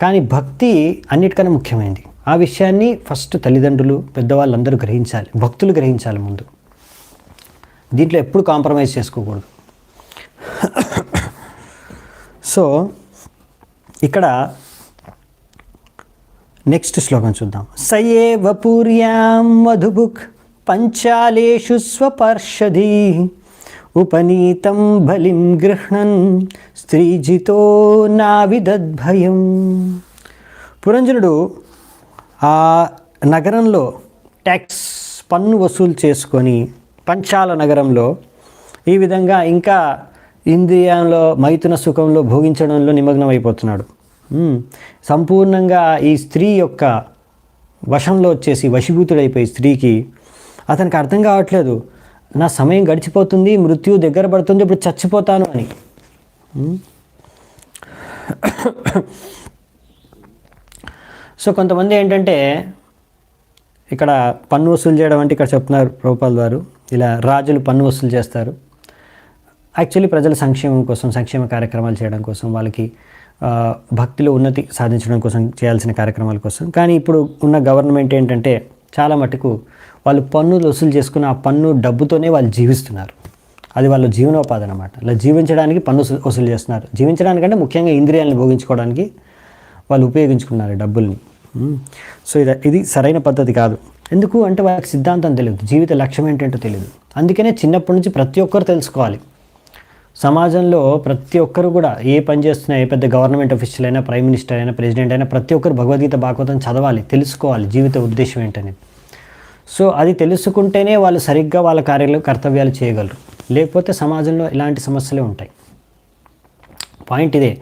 Speaker 1: కానీ భక్తి అన్నిటికన్నా ముఖ్యమైనది. ఆ విషయాన్ని ఫస్ట్ తల్లిదండ్రులు, పెద్దవాళ్ళందరూ గ్రహించాలి, భక్తులు గ్రహించాలి ముందు. దీంట్లో ఎప్పుడు కాంప్రమైజ్ చేసుకోకూడదు. సో ఇక్కడ నెక్స్ట్ శ్లోకం చూద్దాం. సయేవ పూర్యాం మధుబుక్ పంచాలేషు స్వపర్షధి ఉపనీతం బలిం గృహ్ణన్ స్త్రీజితో నావిదద్భయం. పురంజనుడు ఆ నగరంలో ట్యాక్స్ పన్ను వసూలు చేసుకొని పంచాల నగరంలో ఈ విధంగా ఇంకా ఇంద్రియంలో మైథున సుఖంలో భోగించడంలో నిమగ్నం అయిపోతున్నాడు. సంపూర్ణంగా ఈ స్త్రీ యొక్క వశంలో వచ్చేసి వశీభూతుడైపోయి స్త్రీకి అతనికి అర్థం కావట్లేదు, నా సమయం గడిచిపోతుంది, మృత్యు దగ్గర పడుతుంది, ఇప్పుడు చచ్చిపోతాను అని. సో కొంతమంది ఏంటంటే ఇక్కడ పన్ను వసూలు చేయడం అంటే ఇక్కడ చెప్తున్నారు ప్రభుపాల్ వారు, ఇలా రాజులు పన్ను వసూలు చేస్తారు. యాక్చువల్లీ ప్రజల సంక్షేమం కోసం, సంక్షేమ కార్యక్రమాలు చేయడం కోసం, వాళ్ళకి భక్తిలో ఉన్నతి సాధించడం కోసం చేయాల్సిన కార్యక్రమాల కోసం. కానీ ఇప్పుడు ఉన్న గవర్నమెంట్ ఏంటంటే చాలా మటుకు వాళ్ళు పన్నులు వసూలు చేసుకున్న ఆ పన్ను డబ్బుతోనే వాళ్ళు జీవిస్తున్నారు. అది వాళ్ళ జీవనోపాధి అన్నమాట. ఇలా జీవించడానికి పన్ను వసూలు చేస్తున్నారు. జీవించడానికంటే ముఖ్యంగా ఇంద్రియాలను భోగించుకోవడానికి వాళ్ళు ఉపయోగించుకున్నారు డబ్బుల్ని. సో ఇది సరైన పద్ధతి కాదు. ఎందుకు అంటే వాళ్ళకి సిద్ధాంతం తెలియదు, జీవిత లక్ష్యం ఏంటంటో తెలియదు. అందుకనే చిన్నప్పటి నుంచి ప్రతి ఒక్కరు తెలుసుకోవాలి. సమాజంలో ప్రతి ఒక్కరు కూడా ఏ పని చేస్తున్నా, ఏ పెద్ద గవర్నమెంట్ ఆఫీషియల్ అయినా, ప్రైమ్ మినిస్టర్ అయినా, ప్రెసిడెంట్ అయినా, ప్రతి ఒక్కరు భగవద్గీత భాగవతం చదవాలి, తెలుసుకోవాలి జీవిత ఉద్దేశం ఏంటనేది. సో అది తెలుసుకుంటేనే వాళ్ళు సరిగ్గా వాళ్ళ కర్తవ్యాలు చేయగలరు. లేకపోతే సమాజంలో ఇలాంటి సమస్యలే ఉంటాయి. పాయింట్ ఇదే.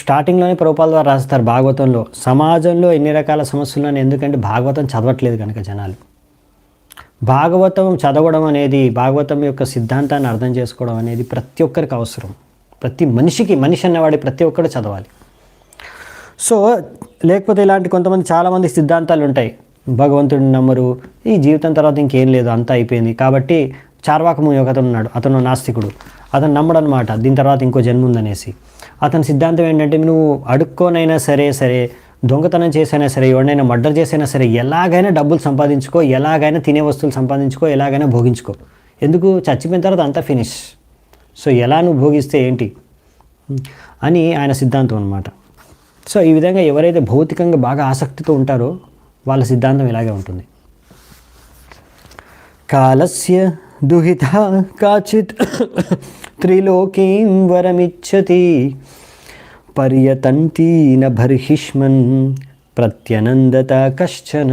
Speaker 1: స్టార్టింగ్లోనే ప్రభుపాల్ వారు రాస్తారు భాగవతంలో, సమాజంలో ఎన్ని రకాల సమస్యలు, ఎందుకంటే భాగవతం చదవట్లేదు కనుక జనాలు. భాగవతం చదవడం అనేది, భాగవతం యొక్క సిద్ధాంతాన్ని అర్థం చేసుకోవడం అనేది ప్రతి ఒక్కరికి అవసరం. ప్రతి మనిషికి, మనిషి అన్నవాడి ప్రతి ఒక్కరు చదవాలి. సో లేకపోతే ఇలాంటి కొంతమంది చాలామంది సిద్ధాంతాలు ఉంటాయి, భగవంతుడిని నమ్మరు, ఈ జీవితం తర్వాత ఇంకేం లేదు, అంతా అయిపోయింది. కాబట్టి చార్వాకము ఒక అతను ఉన్నాడు, అతను నాస్తికుడు, అతను నమ్మడు అనమాట దీని తర్వాత ఇంకో జన్మ ఉందనేసి. అతని సిద్ధాంతం ఏంటంటే, నువ్వు అడుక్కోనైనా సరే, దొంగతనం చేసైనా సరే, ఎవరినైనా మర్డర్ చేసైనా సరే, ఎలాగైనా డబ్బులు సంపాదించుకో, ఎలాగైనా తినే వస్తువులు సంపాదించుకో, ఎలాగైనా భోగించుకో. ఎందుకు, చచ్చిపోయిన తర్వాత అంతా ఫినిష్. సో ఎలా నువ్వు భోగిస్తే ఏంటి అని ఆయన సిద్ధాంతం అనమాట. సో ఈ విధంగా ఎవరైతే భౌతికంగా బాగా ఆసక్తితో ఉంటారో వాళ్ళ సిద్ధాంతం ఇలాగే ఉంటుంది. కాలస్య దుహిత కాచిత్ త్రిలోకీం వరమిచ్చతి పర్యతంతీన బర్హిష్మన్ ప్రత్యనందత కశ్చన.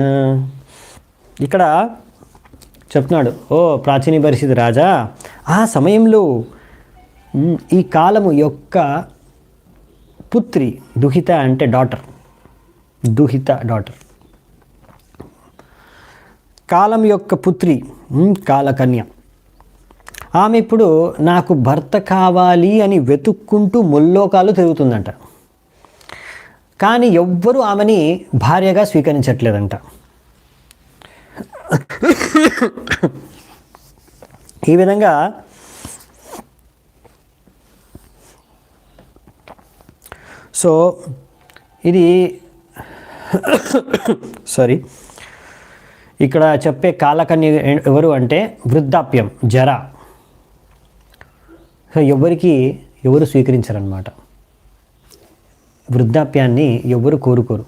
Speaker 1: ఇక్కడ చెప్తున్నాడు, ఓ ప్రాచీన పరిస్థితి రాజా, ఆ సమయంలో ఈ కాలము యొక్క పుత్రి, దుహిత అంటే డాటర్, దుహిత డాటర్, కాలం యొక్క పుత్రి కాలకన్య, ఆమె ఇప్పుడు నాకు భర్త కావాలి అని వెతుక్కుంటూ ముల్లోకాలు తిరుగుతుందంట. కానీ ఎవ్వరూ ఆమెని భార్యగా స్వీకరించట్లేదంట. ఈ విధంగా సో ఇది ఇక్కడ చెప్పే కాలకన్య ఎవరు అంటే వృద్ధాప్యం, జర. సో ఎవరు స్వీకరించారనమాట. వృద్ధాప్యాన్ని ఎవరు కోరుకోరు,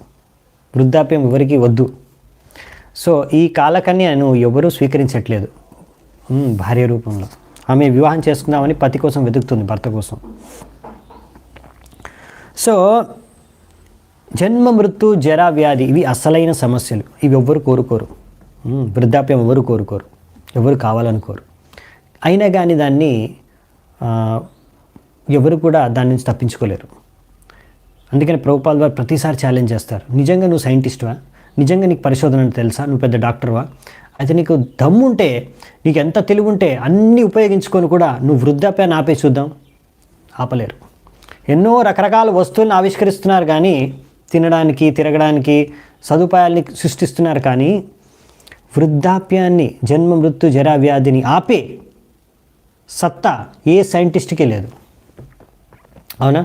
Speaker 1: వృద్ధాప్యం ఎవరికి వద్దు. సో ఈ కాలకన్యను ఎవరు స్వీకరించట్లేదు భార్య రూపంలో. ఆమె వివాహం చేసుకుందామని పతి కోసం వెతుకుతుంది, భర్త కోసం. సో జన్మ, మృత్యు, జరా, వ్యాధి ఇవి అసలైన సమస్యలు. ఇవి ఎవ్వరు కోరుకోరు. వృద్ధాప్యం ఎవరు కోరుకోరు, ఎవరు కావాలనుకోరు. అయినా కానీ దాన్ని ఎవరు కూడా దాని నుంచి తప్పించుకోలేరు. అందుకని ప్రభుపాల్ వారు ప్రతిసారి ఛాలెంజ్ చేస్తారు, నిజంగా నువ్వు సైంటిస్ట్వా, నిజంగా నీకు పరిశోధన తెలుసా, నువ్వు పెద్ద డాక్టర్వా, అయితే నీకు దమ్ముంటే, నీకు ఎంత తెలివి ఉంటే అన్నీ ఉపయోగించుకొని కూడా నువ్వు వృద్ధాప్యాన్ని ఆపే చూద్దాం, ఆపలేరు. ఎన్నో రకరకాల వస్తువులను ఆవిష్కరిస్తున్నారు కానీ, తినడానికి, తిరగడానికి సదుపాయాల్ని సృష్టిస్తున్నారు కానీ వృద్ధాప్యాన్ని, జన్మ మృత్యు జరా వ్యాధిని ఆపే సత్తా ఏ సైంటిస్ట్కి లేదు. అవునా?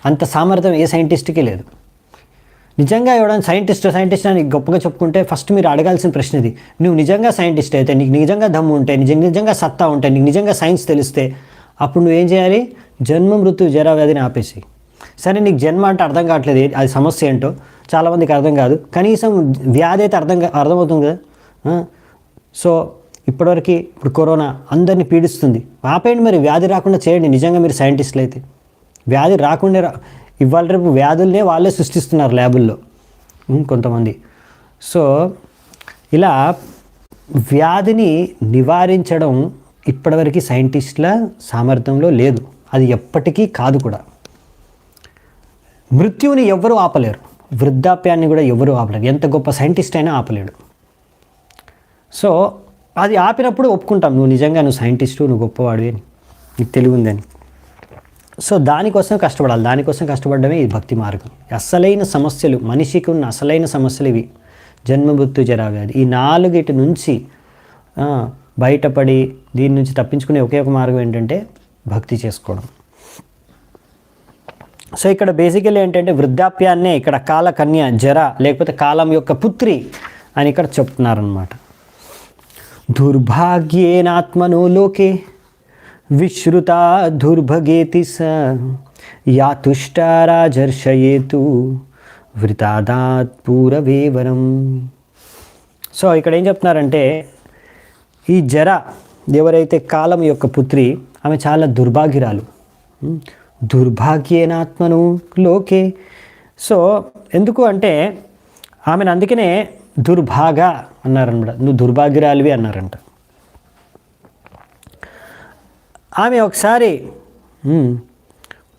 Speaker 1: అంత సామర్థ్యం ఏ సైంటిస్ట్కి లేదు. నిజంగా ఎవడైనా సైంటిస్ట్ అని గొప్పగా చెప్పుకుంటే ఫస్ట్ మీరు అడగాల్సిన ప్రశ్న ఇది, నువ్వు నిజంగా సైంటిస్ట్ అయితే, నీకు నిజంగా దమ్ము ఉంటే, నిజంగా సత్తా ఉంటే, నీకు నిజంగా సైన్స్ తెలిస్తే అప్పుడు నువ్వేం చేయాలి? జన్మ మృత్యు జరా వ్యాధిని ఆపేసి. సరే, నీకు జన్మ అంటే అర్థం కావట్లేదు, అది సమస్య ఏంటో చాలామందికి అర్థం కాదు, కనీసం వ్యాధి అయితే అర్థమవుతుంది కదా. సో ఇప్పటివరకు ఇప్పుడు కరోనా అందరినీ పీడిస్తుంది, ఆపేయండి మరి, వ్యాధి రాకుండా చేయండి నిజంగా మీరు సైంటిస్టులు అయితే. వ్యాధి రాకుండా ఇవాళ రేపు వ్యాధుల్నే వాళ్ళే సృష్టిస్తున్నారు ల్యాబుల్లో కొంతమంది. సో ఇలా వ్యాధిని నివారించడం ఇప్పటివరకు సైంటిస్టుల సామర్థ్యంలో లేదు, అది ఎప్పటికీ కాదు కూడా. మృత్యువుని ఎవ్వరూ ఆపలేరు, వృద్ధాప్యాన్ని కూడా ఎవరూ ఆపలేరు, ఎంత గొప్ప సైంటిస్ట్ అయినా ఆపలేడు. సో అది ఆపినప్పుడు ఒప్పుకుంటాం, నువ్వు నిజంగా నువ్వు సైంటిస్టు, నువ్వు గొప్పవాడివి అని, నీకు తెలివి ఉందని. సో దానికోసం కష్టపడాలి, దానికోసం కష్టపడడమే ఈ భక్తి మార్గం. అసలైన సమస్యలు, మనిషికి ఉన్న అసలైన సమస్యలు ఇవి, జన్మ మృత్యు జరా వ్యాధి. ఈ 4 నుంచి బయటపడి దీని నుంచి తప్పించుకునే ఒకే ఒక మార్గం ఏంటంటే భక్తి చేసుకోవడం. సో ఇక్కడ బేసికల్లీ ఏంటంటే వృద్ధాప్యాన్నే ఇక్కడ కాలకన్య, జర లేకపోతే కాలం యొక్క పుత్రి అని ఇక్కడ చెప్తున్నారనమాట. దుర్భాగ్యేనాత్మనో లోకే విశ్రుత దుర్భగేతి స యాతుష్టారాజర్షయేతు వృతాదాత్ పూరవేవరం. సో ఇక్కడ ఏం చెప్తున్నారంటే ఈ జర ఎవరైతే కాలం యొక్క పుత్రి, ఆమె చాలా దుర్భాగ్యురాలు. దుర్భాగ్యేనాత్మను లోకే. సో ఎందుకు అంటే ఆమెను అందుకనే దుర్భాగ అన్నారనమాట, నువ్వు దుర్భాగ్యురాలివి అన్నారంట. ఆమె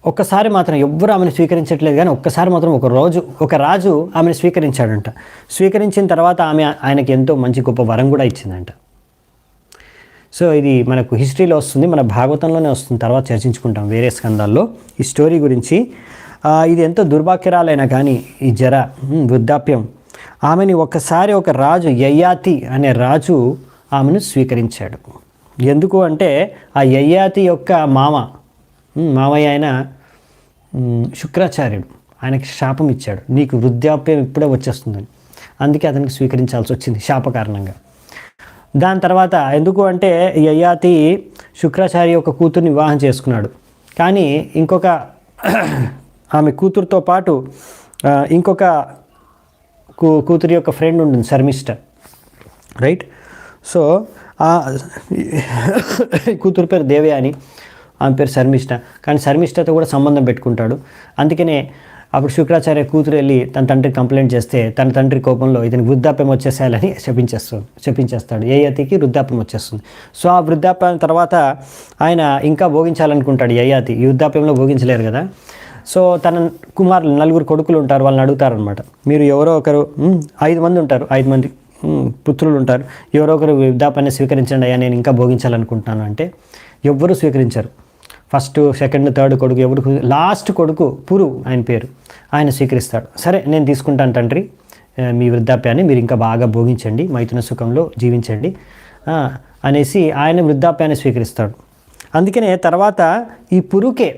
Speaker 1: ఒక్కసారి మాత్రం ఎవ్వరూ ఆమెను స్వీకరించట్లేదు, కానీ ఒక్కసారి మాత్రం ఒక రాజు ఆమెను స్వీకరించాడంట. స్వీకరించిన తర్వాత ఆయనకి ఎంతో మంచి గొప్ప వరం కూడా ఇచ్చిందంట. సో ఇది మనకు హిస్టరీలో వస్తుంది, మన భాగవతంలోనే వస్తుంది, తర్వాత చర్చించుకుంటాం వేరే స్కందాల్లో ఈ స్టోరీ గురించి. ఇది ఎంతో దుర్భాగ్యరాలైనా కానీ ఈ జర, వృద్ధాప్యం, ఆమెని ఒకసారి ఒక రాజు, యయాతి అనే రాజు ఆమెను స్వీకరించాడు. ఎందుకు అంటే ఆ యయాతి యొక్క మామయ్య అయిన శుక్రాచార్యుడు ఆయనకి శాపం ఇచ్చాడు, నీకు వృద్ధాప్యం ఇప్పుడే వచ్చేస్తుందని. అందుకే అతనికి స్వీకరించాల్సి వచ్చింది శాప కారణంగా. దాని తర్వాత ఎందుకు అంటే యయాతి శుక్రాచార్య యొక్క కూతుర్ని వివాహం చేసుకున్నాడు, కానీ ఇంకొక ఆమె కూతురుతో పాటు ఇంకొక కూతురి యొక్క ఫ్రెండ్ ఉంటుంది, శర్మిష్ట, రైట్. సో కూతురు పేరు దేవయాని, ఆమె పేరు శర్మిష్ట, కానీ శర్మిష్టతో కూడా సంబంధం పెట్టుకుంటాడు. అందుకనే అప్పుడు శుక్రాచార్య కూతురు వెళ్ళి తన తండ్రికి కంప్లైంట్ చేస్తే తన తండ్రి కోపంలో ఇతనికి వృద్ధాప్యం వచ్చేసేయాలని చెప్పించేస్తాడు. యయాతికి వృద్ధాప్యం వచ్చేస్తుంది. సో ఆ వృద్ధాప్యం తర్వాత ఆయన ఇంకా భోగించాలనుకుంటాడు యయాతి, ఈ వృద్ధాప్యంలో భోగించలేరు కదా. సో తన కుమారులు 4 కొడుకులు ఉంటారు, వాళ్ళని అడుగుతారనమాట, మీరు ఎవరో ఒకరు 5 మంది ఉంటారు, 5 మంది పుత్రులు ఉంటారు, ఎవరో ఒకరు వృద్ధాప్యాన్ని స్వీకరించండి అయ్యా, నేను ఇంకా భోగించాలనుకుంటున్నాను అంటే ఎవ్వరూ స్వీకరించారు. ఫస్ట్, సెకండ్, థర్డ్ కొడుకు, ఎవరు లాస్ట్ కొడుకు పురు ఆయన పేరు, ఆయన స్వీకరిస్తాడు. సరే నేను తీసుకుంటాను తండ్రి మీ వృద్ధాప్యాన్ని, మీరు ఇంకా బాగా భోగించండి, మైథున సుఖంలో జీవించండి అనేసి ఆయన వృద్ధాప్యాన్ని స్వీకరిస్తాడు. అందుకనే తర్వాత ఈ పురుకే,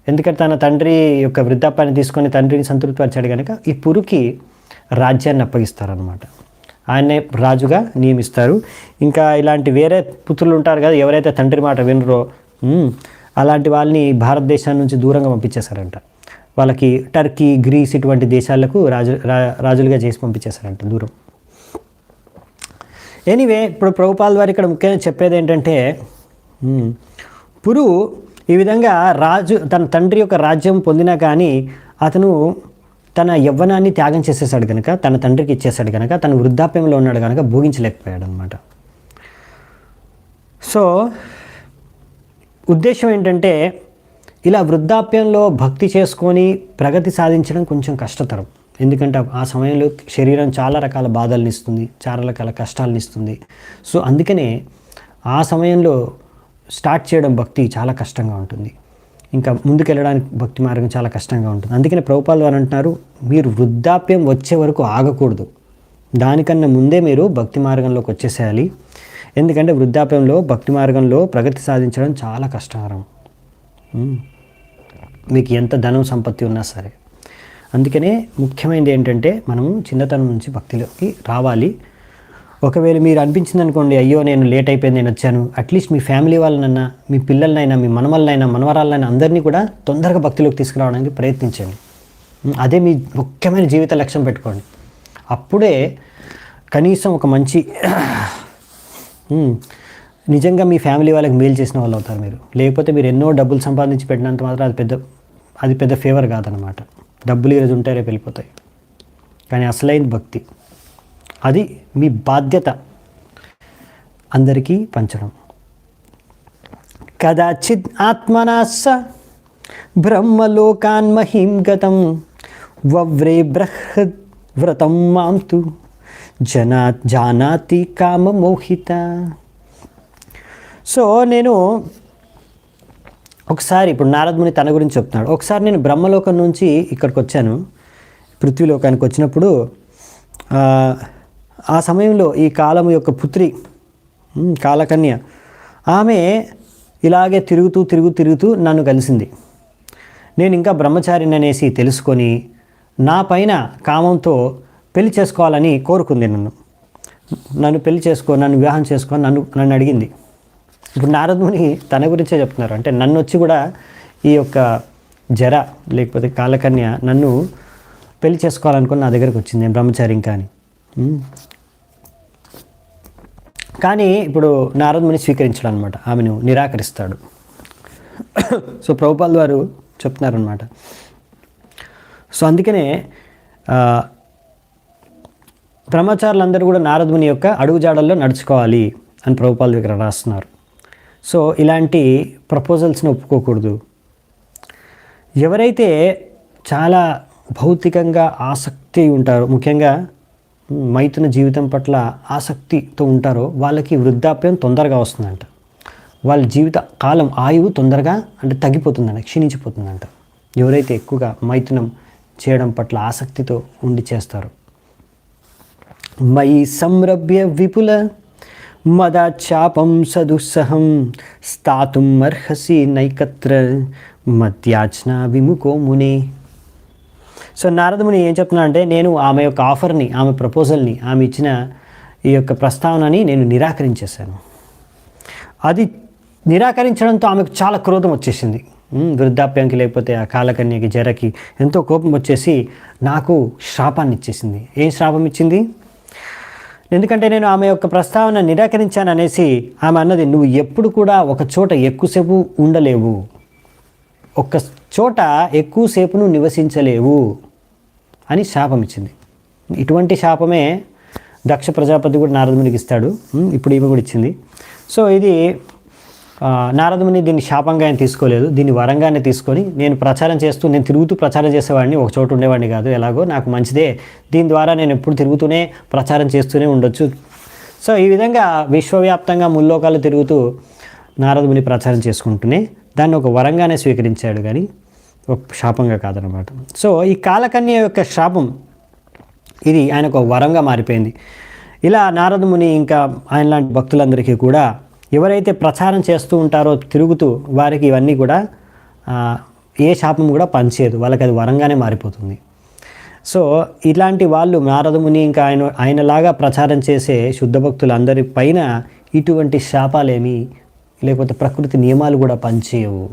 Speaker 1: ఎందుకంటే తన తండ్రి యొక్క వృద్ధాప్యాన్ని తీసుకొని తండ్రిని సంతృప్తిపరిచాడు కనుక ఈ పురుకి రాజ్యాన్ని అప్పగిస్తారనమాట, ఆయన్నే రాజుగా నియమిస్తారు. ఇంకా ఇలాంటి వేరే పుత్రులు ఉంటారు కదా, ఎవరైతే తండ్రి మాట వినరో అలాంటి వాళ్ళని భారతదేశం నుంచి దూరంగా పంపించేశారంట. వాళ్ళకి టర్కీ, గ్రీస్ ఇటువంటి దేశాలకు రాజులుగా చేసి పంపించేశారంట దూరం. ఎనీవే, ఇప్పుడు ప్రభుపాల్ వారు ఇక్కడ ముఖ్యంగా చెప్పేది ఏంటంటే పురు ఈ విధంగా తన తండ్రి యొక్క రాజ్యం పొందినా కానీ అతను తన యవ్వనాన్ని త్యాగం చేసేసాడు కనుక, తన తండ్రికి ఇచ్చేసాడు కనుక, తన వృద్ధాప్యంలో ఉన్నాడు కనుక భోగించలేకపోయాడు అనమాట. సో ఉద్దేశం ఏంటంటే ఇలా వృద్ధాప్యంలో భక్తి చేసుకొని ప్రగతి సాధించడం కొంచెం కష్టతరం. ఎందుకంటే ఆ సమయంలో శరీరం చాలా రకాల బాధల్ని ఇస్తుంది, చాలా రకాల కష్టాలను ఇస్తుంది. సో అందుకనే ఆ సమయంలో స్టార్ట్ చేయడం భక్తి చాలా కష్టంగా ఉంటుంది. ఇంకా ముందుకెళ్ళడానికి భక్తి మార్గం చాలా కష్టంగా ఉంటుంది. అందుకనే ప్రభుపాల్ వారు అంటున్నారు, మీరు వృద్ధాప్యం వచ్చే వరకు ఆగకూడదు, దానికన్నా ముందే మీరు భక్తి మార్గంలోకి వచ్చేసేయాలి. ఎందుకంటే వృద్ధాప్యంలో భక్తి మార్గంలో ప్రగతి సాధించడం చాలా కష్టకరం. మీకు ఎంత ధనం సంపత్తి ఉన్నా సరే. అందుకనే ముఖ్యమైనది ఏంటంటే మనము చిన్నతనం నుంచి భక్తిలోకి రావాలి. ఒకవేళ మీరు అనిపించింది అనుకోండి, అయ్యో నేను లేట్ అయిపోయింది, నేను వచ్చాను, అట్లీస్ట్ మీ ఫ్యామిలీ వాళ్ళనైనా, మీ పిల్లలనైనా, మీ మనవలనైనా, మనవరాలనైనా అందరినీ కూడా తొందరగా భక్తిలోకి తీసుకురావడానికి ప్రయత్నించండి. అదే మీ ముఖ్యమైన జీవిత లక్ష్యం పెట్టుకోండి. అప్పుడే కనీసం ఒక మంచి నిజంగా మీ ఫ్యామిలీ వాళ్ళకి మేలు చేసిన వాళ్ళు అవుతారు మీరు. లేకపోతే మీరు ఎన్నో డబ్బులు సంపాదించి పెట్టినంత మాత్రం అది పెద్ద ఫేవర్ కాదనమాట. డబ్బులు ఈరోజు ఉంటాయి, రేపు వెళ్ళిపోతాయి. కానీ అసలైన భక్తి అది మీ బాధ్యత అందరికీ పంచడం. కదాచిత్ ఆత్మనాస్స బ్రహ్మలోకాన్ మహిం గతం వవ్రే బృహద్ వ్రతం మాంతు జానాతి కామమోహిత. సో నేను ఒకసారి, ఇప్పుడు నారదముని తన గురించి చెప్తున్నాడు, ఒకసారి నేను బ్రహ్మలోకం నుంచి ఇక్కడికి వచ్చాను, పృథ్వీలోకానికి వచ్చినప్పుడు ఆ సమయంలో ఈ కాలము యొక్క పుత్రి కాలకన్య ఆమె ఇలాగే తిరుగుతూ నన్ను కలిసింది. నేను ఇంకా బ్రహ్మచారిని అనేసి తెలుసుకొని నా పైన కామంతో పెళ్లి చేసుకోవాలని కోరుకుంది. నన్ను పెళ్లి నన్ను వివాహం చేసుకో నన్ను అడిగింది. ఇప్పుడు నారదుని తన గురించే చెప్తున్నారు. అంటే నన్ను వచ్చి కూడా ఈ యొక్క జర లేకపోతే కాలకన్య నన్ను పెళ్లి చేసుకోవాలనుకుని నా దగ్గరకు వచ్చింది, నేను బ్రహ్మచారి ఇంకా అని. కానీ ఇప్పుడు నారదుని స్వీకరించడం అనమాట, ఆమెను నిరాకరిస్తాడు. సో ప్రభుపాల్ వారు చెప్తున్నారనమాట. సో అందుకనే బ్రహ్మచారులందరూ కూడా నారదుని యొక్క అడుగుజాడల్లో నడుచుకోవాలి అని ప్రభుపాల్ దగ్గర రాస్తున్నారు. సో ఇలాంటి ప్రపోజల్స్ని ఒప్పుకోకూడదు. ఎవరైతే చాలా భౌతికంగా ఆసక్తి ఉంటారో, ముఖ్యంగా మైథున జీవితం పట్ల ఆసక్తితో ఉంటారో వాళ్ళకి వృద్ధాప్యం తొందరగా వస్తుందంట. వాళ్ళ జీవిత కాలం ఆయువు తొందరగా అంటే తగ్గిపోతుందంట, క్షీణించిపోతుందంట. ఎవరైతే ఎక్కువగా మైథునం చేయడం పట్ల ఆసక్తితో ఉండి చేస్తారు. మయి సంరభ్య విపుల మదాచాపం సదుస్సహం స్థాతుం అర్హసి నైకత్ర మధ్యాచ్న విముఖో మునే. సో నారదముని ఏం చెప్తున్నా అంటే, నేను ఆమె యొక్క ఆఫర్ని, ఆమె ప్రపోజల్ని, ఆమె ఇచ్చిన ఈ యొక్క ప్రస్తావనని నేను నిరాకరించేశాను. అది నిరాకరించడంతో ఆమెకు చాలా క్రోధం వచ్చేసింది. వృద్ధాప్యానికి లేకపోతే ఆ కాలకన్యకి జరకి ఎంతో కోపం వచ్చేసి నాకు శాపాన్ని ఇచ్చేసింది. ఏం శాపం ఇచ్చింది? ఎందుకంటే నేను ఆమె యొక్క ప్రస్తావన నిరాకరించాను అనేసి ఆమె అన్నది, నువ్వు ఎప్పుడు కూడా ఒక చోట ఎక్కువసేపు ఉండలేవు, ఒక్క చోట ఎక్కువసేపు నువ్వు నివసించలేవు అని శాపం ఇచ్చింది. ఇటువంటి శాపమే దక్ష ప్రజాపతి కూడా నారదమునికి ఇస్తాడు. ఇప్పుడు ఈమె కూడా ఇచ్చింది. సో ఇది నారదముని దీన్ని శాపంగా ఆయన తీసుకోలేదు, దీన్ని వరంగానే తీసుకొని, నేను తిరుగుతూ ప్రచారం చేసేవాడిని, ఒక చోట ఉండేవాడిని కాదు, ఎలాగో నాకు మంచిదే, దీని ద్వారా నేను ఎప్పుడు తిరుగుతూనే ప్రచారం చేస్తూనే ఉండొచ్చు. సో ఈ విధంగా విశ్వవ్యాప్తంగా ముల్లోకాలు తిరుగుతూ నారదముని ప్రచారం చేసుకుంటూనే దాన్ని ఒక వరంగానే స్వీకరించాడు, కానీ ఒక శాపంగా కాదనమాట. సో ఈ కాలకన్య యొక్క శాపం ఇది ఆయనకు ఒక వరంగా మారిపోయింది. ఇలా నారదముని ఇంకా ఆయన లాంటి భక్తులందరికీ కూడా ఎవరైతే ప్రచారం చేస్తూ ఉంటారో తిరుగుతూ, వారికి ఇవన్నీ కూడా ఏ శాపం కూడా పనిచేయదు, వాళ్ళకి అది వరంగానే మారిపోతుంది. సో ఇలాంటి వాళ్ళు నారదముని ఇంకా ఆయనలాగా ప్రచారం చేసే శుద్ధ భక్తులందరి పైన ఇటువంటి శాపాలేమి లేకపోతే ప్రకృతి నియమాలు కూడా పనిచేయవు.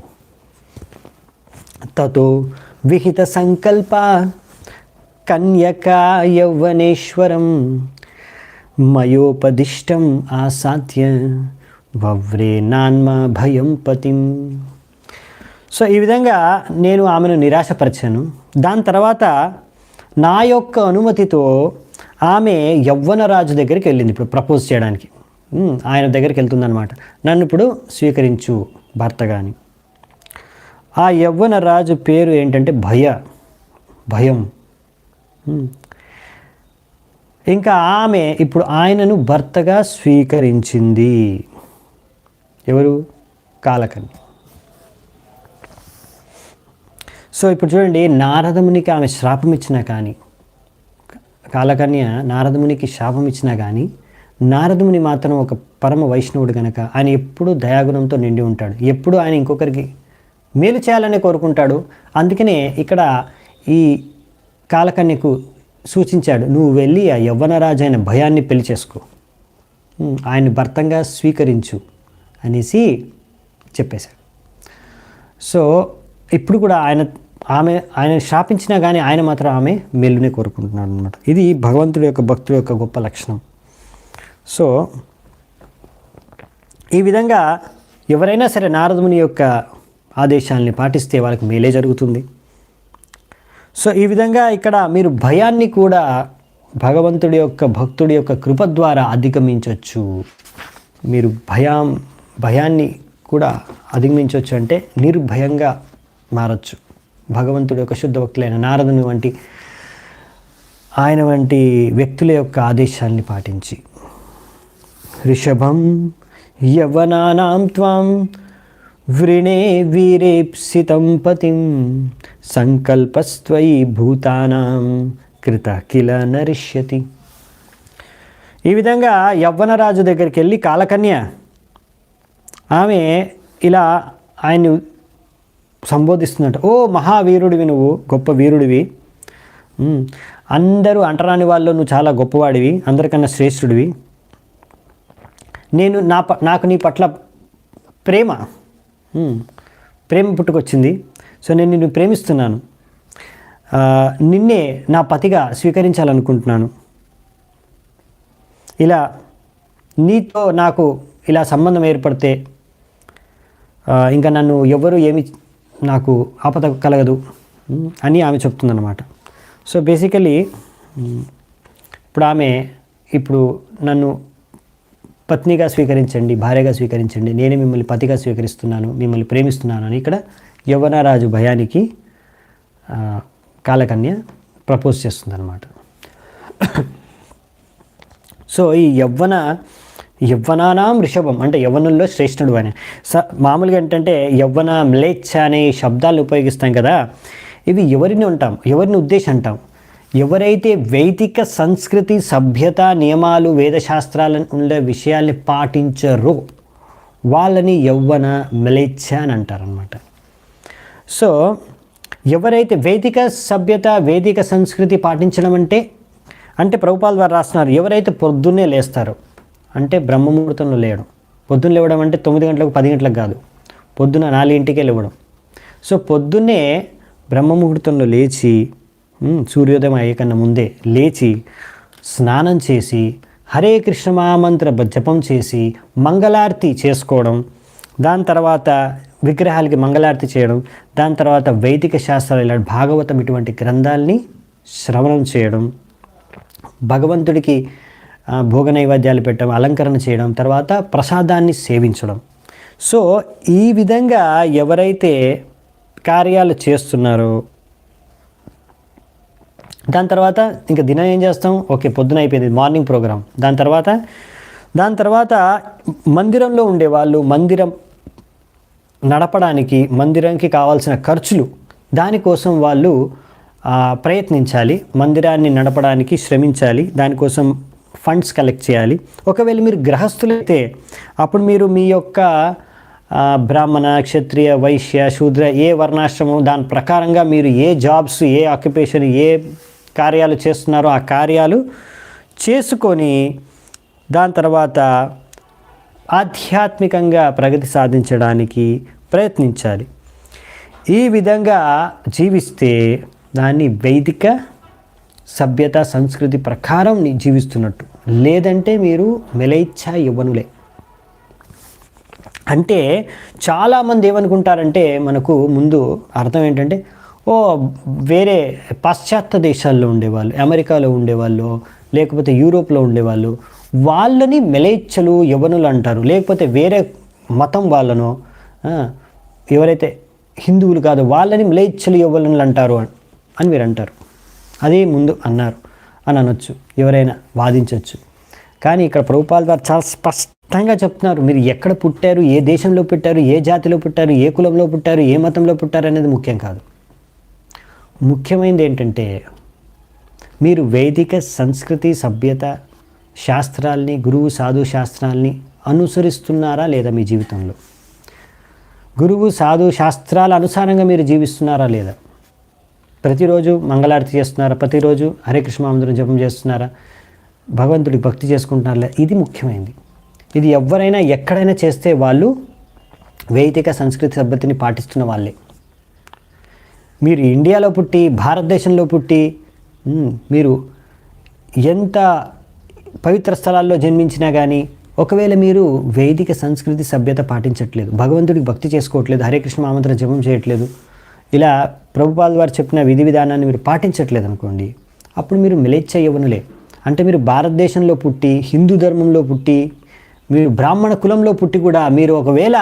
Speaker 1: తతో విహిత సంకల్ప కన్యకా యౌవనేశ్వరం మయోపదిష్టం ఆసాధ్య వవ్రే నాన్మ భయం పతిం. సో ఈ విధంగా నేను ఆమెను నిరాశపరిచాను. దాని తర్వాత నా యొక్క అనుమతితో ఆమె యవ్వనరాజు దగ్గరికి వెళ్ళింది, ఇప్పుడు ప్రపోజ్ చేయడానికి ఆయన దగ్గరికి వెళ్తుందనమాట. నన్ను ఇప్పుడు స్వీకరించు భర్తగా అని. ఆ యవ్వన రాజు పేరు ఏంటంటే భయం. ఇంకా ఆమె ఇప్పుడు ఆయనను భర్తగా స్వీకరించింది. ఎవరు? కాలకన్య. సో ఇప్పుడు చూడండి, నారదమునికి ఆమె శాపం ఇచ్చినా కానీ, కాలకన్య నారదమునికి శాపం ఇచ్చినా కానీ, నారదముని మాత్రం ఒక పరమ వైష్ణవుడు కనుక ఆయన ఎప్పుడూ దయాగుణంతో నిండి ఉంటాడు. ఎప్పుడు ఆయన ఇంకొకరికి మేలు చేయాలని కోరుకుంటాడు. అందుకనే ఇక్కడ ఈ కాలకన్యకు సూచించాడు, నువ్వు వెళ్ళి ఆ యవ్వనరాజు అయిన భయాన్ని పెళ్లి చేసుకో, ఆయన భర్తంగా స్వీకరించు అనేసి చెప్పేశాడు. సో ఇప్పుడు కూడా ఆయన శాపించినా కానీ ఆయన మాత్రం ఆమె మేలునే కోరుకుంటున్నాడు అనమాట. ఇది భగవంతుడి యొక్క భక్తుడి యొక్క గొప్ప లక్షణం. సో ఈ విధంగా ఎవరైనా సరే నారదుని యొక్క ఆదేశాలని పాటిస్తే వాళ్ళకి మేలే జరుగుతుంది. సో ఈ విధంగా ఇక్కడ మీరు భయాన్ని కూడా భగవంతుడి యొక్క భక్తుడి యొక్క కృప ద్వారా అధిగమించవచ్చు. మీరు భయాన్ని కూడా అధిగమించవచ్చు అంటే నిర్భయంగా మారచ్చు. భగవంతుడి యొక్క శుద్ధ భక్తులైన నారదుని ఆయన వంటి వ్యక్తుల యొక్క ఆదేశాన్ని పాటించి ఋషభం యవ్వనానాం త్వాం వృణే వీరేప్సితం పతిం సంకల్పస్త్వయి భూతానాం కృత కిల నరిష్యతి. ఈ విధంగా యవ్వనరాజు దగ్గరికి వెళ్ళి కాలకన్య ఆమె ఇలా ఆయన్ని సంబోధిస్తున్నట్టు, ఓ మహావీరుడివి, నువ్వు గొప్ప వీరుడివి, అందరూ అంటరాని వాళ్ళు నువ్వు చాలా గొప్పవాడివి, అందరికన్నా శ్రేష్ఠుడివి, నాకు నీ పట్ల ప్రేమ పుట్టుకొచ్చింది. సో నేను నిన్ను ప్రేమిస్తున్నాను, నిన్నే నా పతిగా స్వీకరించాలనుకుంటున్నాను. ఇలా నీతో నాకు ఇలా సంబంధం ఏర్పడితే ఇంకా నన్ను ఎవరు ఏమి నాకు ఆపద కలగదు అని ఆమె చెప్తుందన్నమాట. సో బేసికలీ ఇప్పుడు నన్ను పత్నిగా స్వీకరించండి, భార్యగా స్వీకరించండి, నేనే మిమ్మల్ని పతిగా స్వీకరిస్తున్నాను, మిమ్మల్ని ప్రేమిస్తున్నాను అని ఇక్కడ యవ్వనరాజు భయానికి కాలకన్య ప్రపోజ్ చేస్తుందన్నమాట. సో ఈ యవ్వనానాం ఋషభం అంటే యవ్వనుల్లో శ్రేష్ఠుడు అని మామూలుగా ఏంటంటే యవ్వన మ్లేచ్ఛ అనే శబ్దాలు ఉపయోగిస్తాం కదా, ఇవి ఎవరిని ఉద్దేశం అంటాం? ఎవరైతే వైదిక సంస్కృతి సభ్యత నియమాలు వేదశాస్త్రాలను ఉండే విషయాల్ని పాటించరో వాళ్ళని యవ్వన మ్లేచ్ఛ అని అంటారనమాట. సో ఎవరైతే వైదిక సభ్యత వేదిక సంస్కృతి పాటించడం అంటే ప్రభుపాల్ వారు రాస్తున్నారు, ఎవరైతే పొద్దున్నే లేస్తారో అంటే బ్రహ్మముహూర్తంలో లేవడం. పొద్దున్న లేవడం అంటే 9 గంటలకు 10 గంటలకు కాదు, పొద్దున 4 గంటలకే లేవడం. సో పొద్దున్నే బ్రహ్మముహూర్తంలో లేచి సూర్యోదయం అయ్యేకన్నా ముందే లేచి స్నానం చేసి హరే కృష్ణ మహామంత్ర జపం చేసి మంగళారతి చేసుకోవడం, దాని తర్వాత విగ్రహాలకి మంగళారతి చేయడం, దాని తర్వాత వైదిక శాస్త్రాలు ఇలా భాగవతం ఇటువంటి గ్రంథాలని శ్రవణం చేయడం, భగవంతుడికి భోగ నైవేద్యాలు పెట్టడం, అలంకరణ చేయడం, తర్వాత ప్రసాదాన్ని సేవించడం. సో ఈ విధంగా ఎవరైతే కార్యాలు చేస్తున్నారో దాని తర్వాత ఇంకా దినం ఏం చేస్తాం? ఓకే, పొద్దున అయిపోయింది మార్నింగ్ ప్రోగ్రామ్. దాని తర్వాత మందిరంలో ఉండేవాళ్ళు మందిరం నడపడానికి మందిరానికి కావాల్సిన ఖర్చులు దానికోసం వాళ్ళు ప్రయత్నించాలి, మందిరాన్ని నడపడానికి శ్రమించాలి, దానికోసం ఫండ్స్ కలెక్ట్ చేయాలి. ఒకవేళ మీరు గృహస్థులైతే అప్పుడు మీరు మీ యొక్క బ్రాహ్మణ క్షత్రియ వైశ్య శూద్ర ఏ వర్ణాశ్రమం దాని ప్రకారంగా మీరు ఏ జాబ్స్ ఏ ఆక్యుపేషన్ ఏ కార్యాలు చేస్తున్నారో ఆ కార్యాలు చేసుకొని దాని తర్వాత ఆధ్యాత్మికంగా ప్రగతి సాధించడానికి ప్రయత్నించాలి. ఈ విధంగా జీవిస్తే దాన్ని వైదిక సభ్యత సంస్కృతి ప్రకారం జీవిస్తున్నట్టు. లేదంటే మీరు మెలైచ్ఛ యవ్వనులే. అంటే చాలామంది ఏమనుకుంటారంటే మనకు ముందు అర్థం ఏంటంటే వేరే పాశ్చాత్య దేశాల్లో ఉండేవాళ్ళు, అమెరికాలో ఉండేవాళ్ళు, లేకపోతే యూరోప్లో ఉండేవాళ్ళు, వాళ్ళని మెలైచ్చలు యవ్వనులు అంటారు. లేకపోతే వేరే మతం వాళ్ళను ఎవరైతే హిందువులు కాదు వాళ్ళని మెలైచ్చలు యవ్వనులు అంటారు అని మీరు అంటారు. అది ముందు అన్నారు అని అనొచ్చు, ఎవరైనా వాదించవచ్చు. కానీ ఇక్కడ ప్రభుపాల్ వారు చాలా స్పష్టంగా చెప్తున్నారు, మీరు ఎక్కడ పుట్టారు, ఏ దేశంలో పుట్టారు, ఏ జాతిలో పుట్టారు, ఏ కులంలో పుట్టారు, ఏ మతంలో పుట్టారు అనేది ముఖ్యం కాదు. ముఖ్యమైనది ఏంటంటే మీరు వైదిక సంస్కృతి సభ్యత శాస్త్రాల్ని, గురువు సాధు శాస్త్రాల్ని అనుసరిస్తున్నారా లేదా మీ జీవితంలో? గురువు సాధు శాస్త్రాల అనుసారంగా మీరు జీవిస్తున్నారా లేదా? ప్రతిరోజు మంగళారతి చేస్తున్నారా? ప్రతిరోజు హరే కృష్ణ మంత్రం జపం చేస్తున్నారా? భగవంతుడికి భక్తి చేసుకుంటున్నారా? ఇది ముఖ్యమైనది. ఇది ఎవరైనా ఎక్కడైనా చేస్తే వాళ్ళు వైదిక సంస్కృతి సభ్యతని పాటిస్తున్న వాళ్ళే. మీరు ఇండియాలో పుట్టి, భారతదేశంలో పుట్టి, మీరు ఎంత పవిత్ర స్థలాల్లో జన్మించినా కానీ ఒకవేళ మీరు వైదిక సంస్కృతి సభ్యత పాటించట్లేదు, భగవంతుడికి భక్తి చేసుకోవట్లేదు, హరే కృష్ణ మంత్రం జపం చేయట్లేదు, ఇలా ప్రభుపాల్ వారు చెప్పిన విధి విధానాన్ని మీరు పాటించట్లేదు అనుకోండి, అప్పుడు మీరు మిలేచ్ఛ యవ్వనులే. అంటే మీరు భారతదేశంలో పుట్టి, హిందూ ధర్మంలో పుట్టి, మీరు బ్రాహ్మణ కులంలో పుట్టి కూడా మీరు ఒకవేళ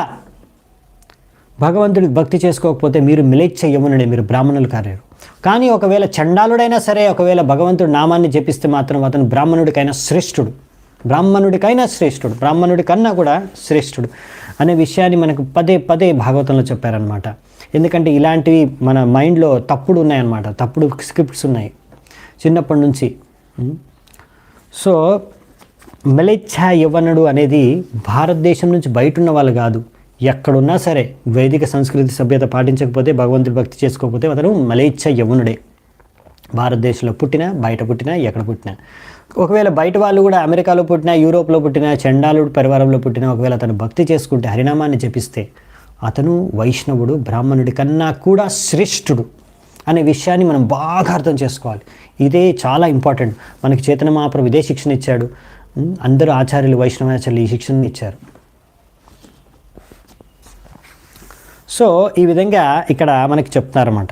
Speaker 1: భగవంతుడికి భక్తి చేసుకోకపోతే మీరు మిలేచ్ఛ యవ్వనుడే, మీరు బ్రాహ్మణులు కాలేరు. కానీ ఒకవేళ చండాలుడైనా సరే ఒకవేళ భగవంతుడి నామాన్ని జపిస్తే మాత్రం అతను బ్రాహ్మణుడికైనా శ్రేష్ఠుడు, బ్రాహ్మణుడికైనా శ్రేష్ఠుడు, బ్రాహ్మణుడి కన్నా కూడా శ్రేష్ఠుడు అనే విషయాన్ని మనకు పదే పదే భాగవతంలో చెప్పారనమాట. ఎందుకంటే ఇలాంటివి మన మైండ్లో తప్పుడు ఉన్నాయన్నమాట, తప్పుడు స్క్రిప్ట్స్ ఉన్నాయి చిన్నప్పటి నుంచి. సో మిలేచ్ఛ యవ్వనుడు అనేది భారతదేశం నుంచి బయట ఉన్న వాళ్ళు కాదు, ఎక్కడున్నా సరే వైదిక సంస్కృతి సభ్యత పాటించకపోతే, భగవంతుడి భక్తి చేసుకోకపోతే అతను మిలేచ్ఛ యవ్వనుడే. భారతదేశంలో పుట్టినా, బయట పుట్టినా, ఎక్కడ పుట్టినా. ఒకవేళ బయట వాళ్ళు కూడా అమెరికాలో పుట్టినా, యూరోప్లో పుట్టినా, చండాలుడు పరివారంలో పుట్టినా ఒకవేళ అతను భక్తి చేసుకుంటే, హరినామాన్ని జపిస్తే అతను వైష్ణవుడు, బ్రాహ్మణుడి కన్నా కూడా శ్రేష్ఠుడు అనే విషయాన్ని మనం బాగా అర్థం చేసుకోవాలి. ఇదే చాలా ఇంపార్టెంట్. మనకి చైతన్య మహాప్రభు ఇదే శిక్షణ ఇచ్చాడు. అందరూ ఆచార్యులు, వైష్ణవాచార్యులు ఈ శిక్షణ ఇచ్చారు. సో ఈ విధంగా ఇక్కడ మనకి చెప్తారన్నమాట.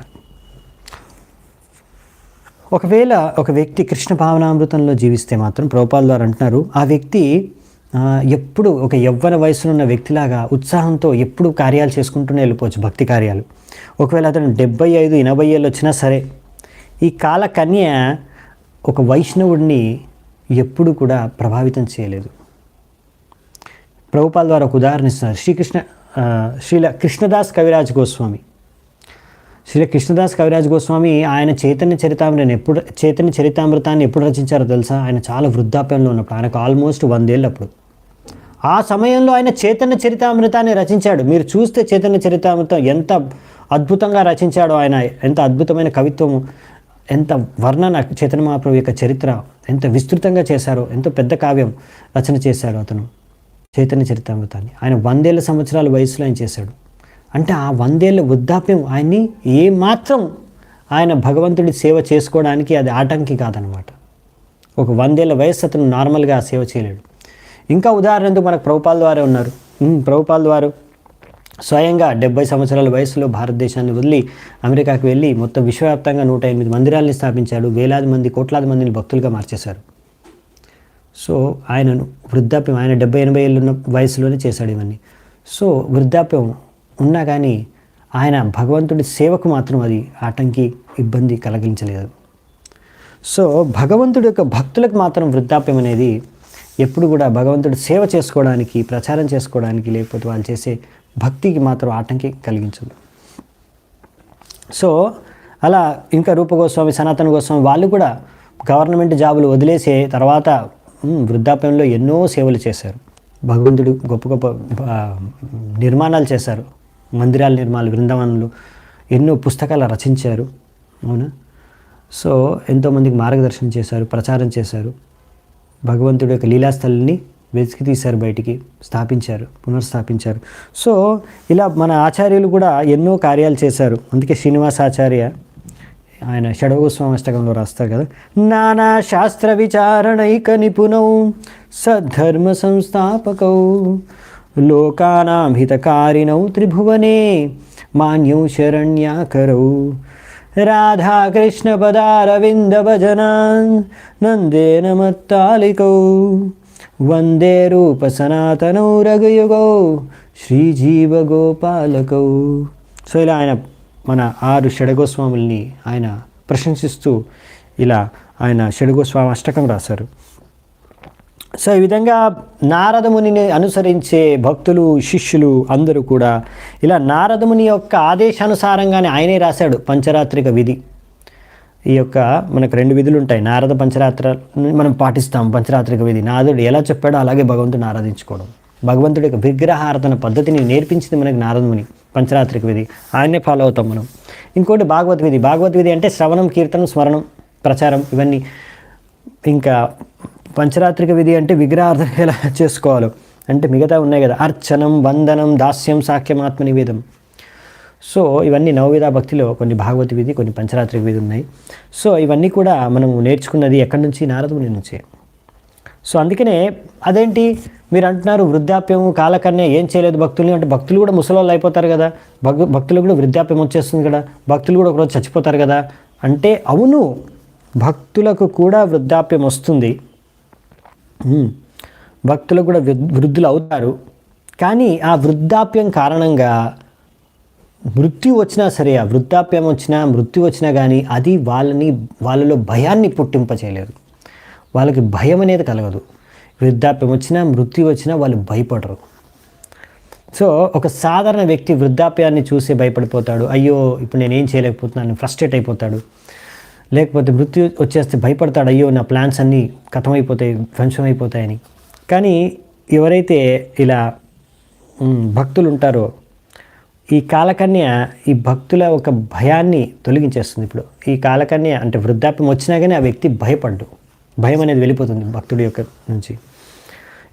Speaker 1: ఒకవేళ ఒక వ్యక్తి కృష్ణ భావనామృతంలో జీవిస్తే మాత్రం ప్రభుపాల్ వారు అంటున్నారు, ఆ వ్యక్తి ఎప్పుడు ఒక యవ్వన వయసులో ఉన్న వ్యక్తిలాగా ఉత్సాహంతో ఎప్పుడు కార్యాలు చేసుకుంటూనే వెళ్ళిపోవచ్చు, భక్తి కార్యాలు. ఒకవేళ అతను 75, 80 ఏళ్ళు వచ్చినా సరే ఈ కాల కన్య ఒక వైష్ణవుడిని ఎప్పుడు కూడా ప్రభావితం చేయలేదు. ప్రభుపాల్ వారు ఒక ఉదాహరణ ఇస్తున్నారు. శ్రీల కృష్ణదాస్ కవిరాజ్ గోస్వామి. శ్రీల కృష్ణదాస్ కవిరాజ్ గోస్వామి ఆయన చైతన్య చరితామృతాన్ని ఎప్పుడు రచించారో తెలుసా? ఆయన చాలా వృద్ధాప్యంలో ఉన్నప్పుడు, ఆయనకు ఆల్మోస్ట్ 100 ఏళ్ళు అప్పుడు. ఆ సమయంలో ఆయన చైతన్య చరితామృతాన్ని రచించాడు. మీరు చూస్తే చైతన్య చరితామృతం ఎంత అద్భుతంగా రచించాడో ఆయన, ఎంత అద్భుతమైన కవిత్వము, ఎంత వర్ణన చైతన్య మహాప్రభు యొక్క చరిత్ర ఎంత విస్తృతంగా చేశారో, ఎంతో పెద్ద కావ్యం రచన చేశాడు అతను చైతన్య చరితామృతాన్ని. ఆయన 100 ఏళ్ళ సంవత్సరాల వయసులో ఆయన చేశాడు. అంటే ఆ 100 ఏళ్ళ వృద్ధాప్యం ఆయన్ని ఏమాత్రం ఆయన భగవంతుడి సేవ చేసుకోవడానికి అది ఆటంకి కాదనమాట. ఒక 100 ఏళ్ళ వయసు అతను నార్మల్గా సేవ చేయలేడు. ఇంకా ఉదాహరణకు మనకు ప్రభుపాల్ వారే ఉన్నారు. ప్రభుపాల్ వారు స్వయంగా 70 సంవత్సరాల వయసులో భారతదేశాన్ని వదిలి అమెరికాకి వెళ్ళి మొత్తం విశ్వవ్యాప్తంగా 108 మందిరాలని స్థాపించాడు. వేలాది మంది, కోట్లాది మందిని భక్తులుగా మార్చేశారు. సో ఆయనను వృద్ధాప్యం, ఆయన 70-80 ఏళ్ళు ఉన్న వయసులోనే చేశాడు ఇవన్నీ. సో వృద్ధాప్యం ఉన్నా కానీ ఆయన భగవంతుడి సేవకు మాత్రం అది ఆటంకి, ఇబ్బంది కలిగించలేదు. సో భగవంతుడి యొక్క భక్తులకు మాత్రం వృద్ధాప్యం అనేది ఎప్పుడు కూడా భగవంతుడి సేవ చేసుకోవడానికి, ప్రచారం చేసుకోవడానికి, లేకపోతే వాళ్ళు చేసే భక్తికి మాత్రం ఆటంకి కలిగించదు. సో అలా ఇంకా రూప గోస్వామి, సనాతన గోస్వామి వాళ్ళు కూడా గవర్నమెంట్ జాబులు వదిలేసే తర్వాత వృద్ధాప్యంలో ఎన్నో సేవలు చేశారు. భగవంతుడు గొప్ప గొప్ప నిర్మాణాలు చేశారు, మందిరాల నిర్మాణాలు, బృందావనాలు, ఎన్నో పుస్తకాలు రచించారు. అవునా? సో ఎంతోమందికి మార్గదర్శనం చేశారు, ప్రచారం చేశారు. భగవంతుడి యొక్క లీలాస్థలిని వెతికి తీశారు, బయటికి స్థాపించారు, పునర్స్థాపించారు. సో ఇలా మన ఆచార్యులు కూడా ఎన్నో కార్యాలు చేశారు. అందుకే శ్రీనివాసాచార్య ఆయన షడగోస్వామి అష్టకంలో రాస్తారు కదా, నానా శాస్త్ర విచారణైక నిపుణౌ సద్ధర్మ సంస్థాపకౌ లోకానాం హితకారిణౌ త్రిభువనే మాన్యౌ శరణ్యాకరౌ రాధాకృష్ణ పదారవింద భజనాన్ నందేన మత్తాలికౌ వందే రూప సనాతనౌ రఘుయుగౌ శ్రీజీవ గోపాలకౌ. సో ఇలా ఆయన మన 6 షడగోస్వాముల్ని ఆయన ప్రశంసిస్తూ ఇలా ఆయన షడ్గోస్వామి అష్టకం రాశారు. సో ఈ విధంగా నారదమునిని అనుసరించే భక్తులు, శిష్యులు అందరూ కూడా ఇలా నారదముని యొక్క ఆదేశానుసారంగానే ఆయనే రాశాడు పంచరాత్రిక విధి. ఈ యొక్క మనకు 2 విధులు ఉంటాయి. నారద పంచరాత్ర మనం పాటిస్తాం. పంచరాత్రిక విధి నారదుడు ఎలా చెప్పాడో అలాగే భగవంతుడిని ఆరాధించుకోవడం. భగవంతుడి యొక్క విగ్రహారాధన పద్ధతిని నేర్పించింది మనకి నారదముని. పంచరాత్రిక విధి ఆయనే ఫాలో అవుతాం మనం. ఇంకోటి భాగవత్ విధి. భాగవత్ విధి అంటే శ్రవణం, కీర్తనం, స్మరణం, ప్రచారం ఇవన్నీ. ఇంకా పంచరాత్రిక విధి అంటే విగ్రహార్థన ఎలా చేసుకోవాలో అంటే మిగతా ఉన్నాయి కదా, అర్చనం, వందనం, దాస్యం, సాఖ్యం, ఆత్మ నివేదం. సో ఇవన్నీ నవవిధ భక్తిలో కొన్ని భాగవత విధి, కొన్ని పంచరాత్రిక విధి ఉన్నాయి. సో ఇవన్నీ కూడా మనం నేర్చుకున్నది ఎక్కడి నుంచి? నారదముని నుంచి. సో అందుకనే అదేంటి మీరు అంటున్నారు వృద్ధాప్యము కాలకన్య ఏం చేయలేదు భక్తుల్ని అంటే, భక్తులు కూడా ముసలోళ్ళు అయిపోతారు కదా, భక్తులు కూడా వృద్ధాప్యం వచ్చేస్తుంది కదా, భక్తులు కూడా ఒకరోజు చచ్చిపోతారు కదా అంటే, అవును భక్తులకు కూడా వృద్ధాప్యం వస్తుంది, భక్తులు కూడా వృద్ధులు అవుతారు. కానీ ఆ వృద్ధాప్యం కారణంగా మృత్యు వచ్చినా సరే, ఆ వృద్ధాప్యం వచ్చినా మృత్యు వచ్చినా కానీ అది వాళ్ళలో భయాన్ని పుట్టింపచేయలేదు. వాళ్ళకి భయం అనేది కలగదు. వృద్ధాప్యం వచ్చినా మృత్యు వచ్చినా వాళ్ళు భయపడరు. సో ఒక సాధారణ వ్యక్తి వృద్ధాప్యాన్ని చూసి భయపడిపోతాడు. అయ్యో ఇప్పుడు నేనేం చేయలేకపోతున్నాను, ఫ్రస్ట్రేట్ అయిపోతాడు. లేకపోతే మృత్యు వచ్చేస్తే భయపడతాడు, అయ్యో నా ప్లాన్స్ అన్నీ ఖతమైపోతాయి, ధ్వంసం అయిపోతాయని. కానీ ఎవరైతే ఇలా భక్తులు ఉంటారో, ఈ కాలకన్య ఈ భక్తుల ఒక భయాన్ని తొలగించేస్తుంది. ఇప్పుడు ఈ కాలకన్య అంటే వృద్ధాప్యం వచ్చినా కానీ ఆ వ్యక్తి భయపడ్డు, భయం అనేది వెళ్ళిపోతుంది భక్తుడి యొక్క నుంచి.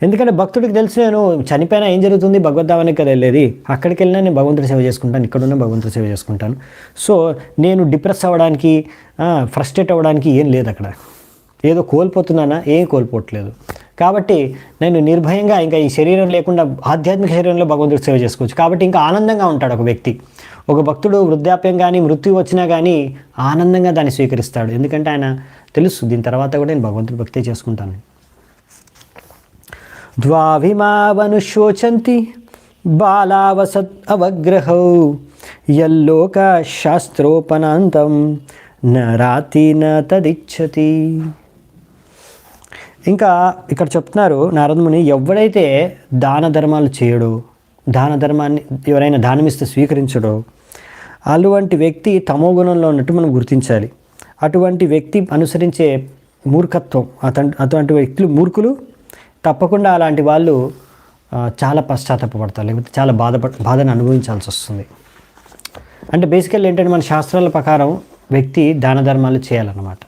Speaker 1: ఎందుకంటే భక్తుడికి తెలిసి నేను చనిపోయినా ఏం జరుగుతుంది, భగవద్ధామానికి కదా వెళ్ళేది, అక్కడికి వెళ్ళినా నేను భగవంతుడి సేవ చేసుకుంటాను, ఇక్కడున్న భగవంతుడి సేవ చేసుకుంటాను. సో నేను డిప్రెస్ అవ్వడానికి, ఫ్రస్ట్రేట్ అవ్వడానికి ఏం లేదు అక్కడ. ఏదో కోల్పోతున్నానా, ఏం కోల్పోవట్లేదు. కాబట్టి నేను నిర్భయంగా ఇంకా ఈ శరీరం లేకుండా ఆధ్యాత్మిక శరీరంలో భగవంతుడి సేవ చేసుకోవచ్చు. కాబట్టి ఇంకా ఆనందంగా ఉంటాడు ఒక వ్యక్తి. ఒక భక్తుడు వృద్ధాప్యం కానీ మృత్యు వచ్చినా కానీ ఆనందంగా దాన్ని స్వీకరిస్తాడు. ఎందుకంటే ఆయన తెలుసు దీని తర్వాత కూడా నేను భగవంతుడి భక్తే చేసుకుంటాను. ద్వావిమావనుశోచంతి బాలావసత్ అవగ్రహౌ యల్లోక శాస్త్రోపనాంతం నరాతి న తదిచ్చతి. ఇంకా ఇక్కడ చెప్తున్నారు నారదముని, ఎవడైతే దాన ధర్మాలు చేయడో, దాన ధర్మాన్ని ఎవరైనా దానమిస్తే స్వీకరించడో అటువంటి వ్యక్తి తమో గుణంలో ఉన్నట్టు మనం గుర్తించాలి. అటువంటి వ్యక్తి అనుసరించే మూర్ఖత్వం, అటువంటి వ్యక్తులు మూర్ఖులు. తప్పకుండా అలాంటి వాళ్ళు చాలా పశ్చాత్తాపడతారు, లేకపోతే చాలా బాధను అనుభవించాల్సి వస్తుంది. అంటే బేసికల్ ఏంటంటే మన శాస్త్రాల ప్రకారం వ్యక్తి దాన ధర్మాలు చేయాలన్నమాట.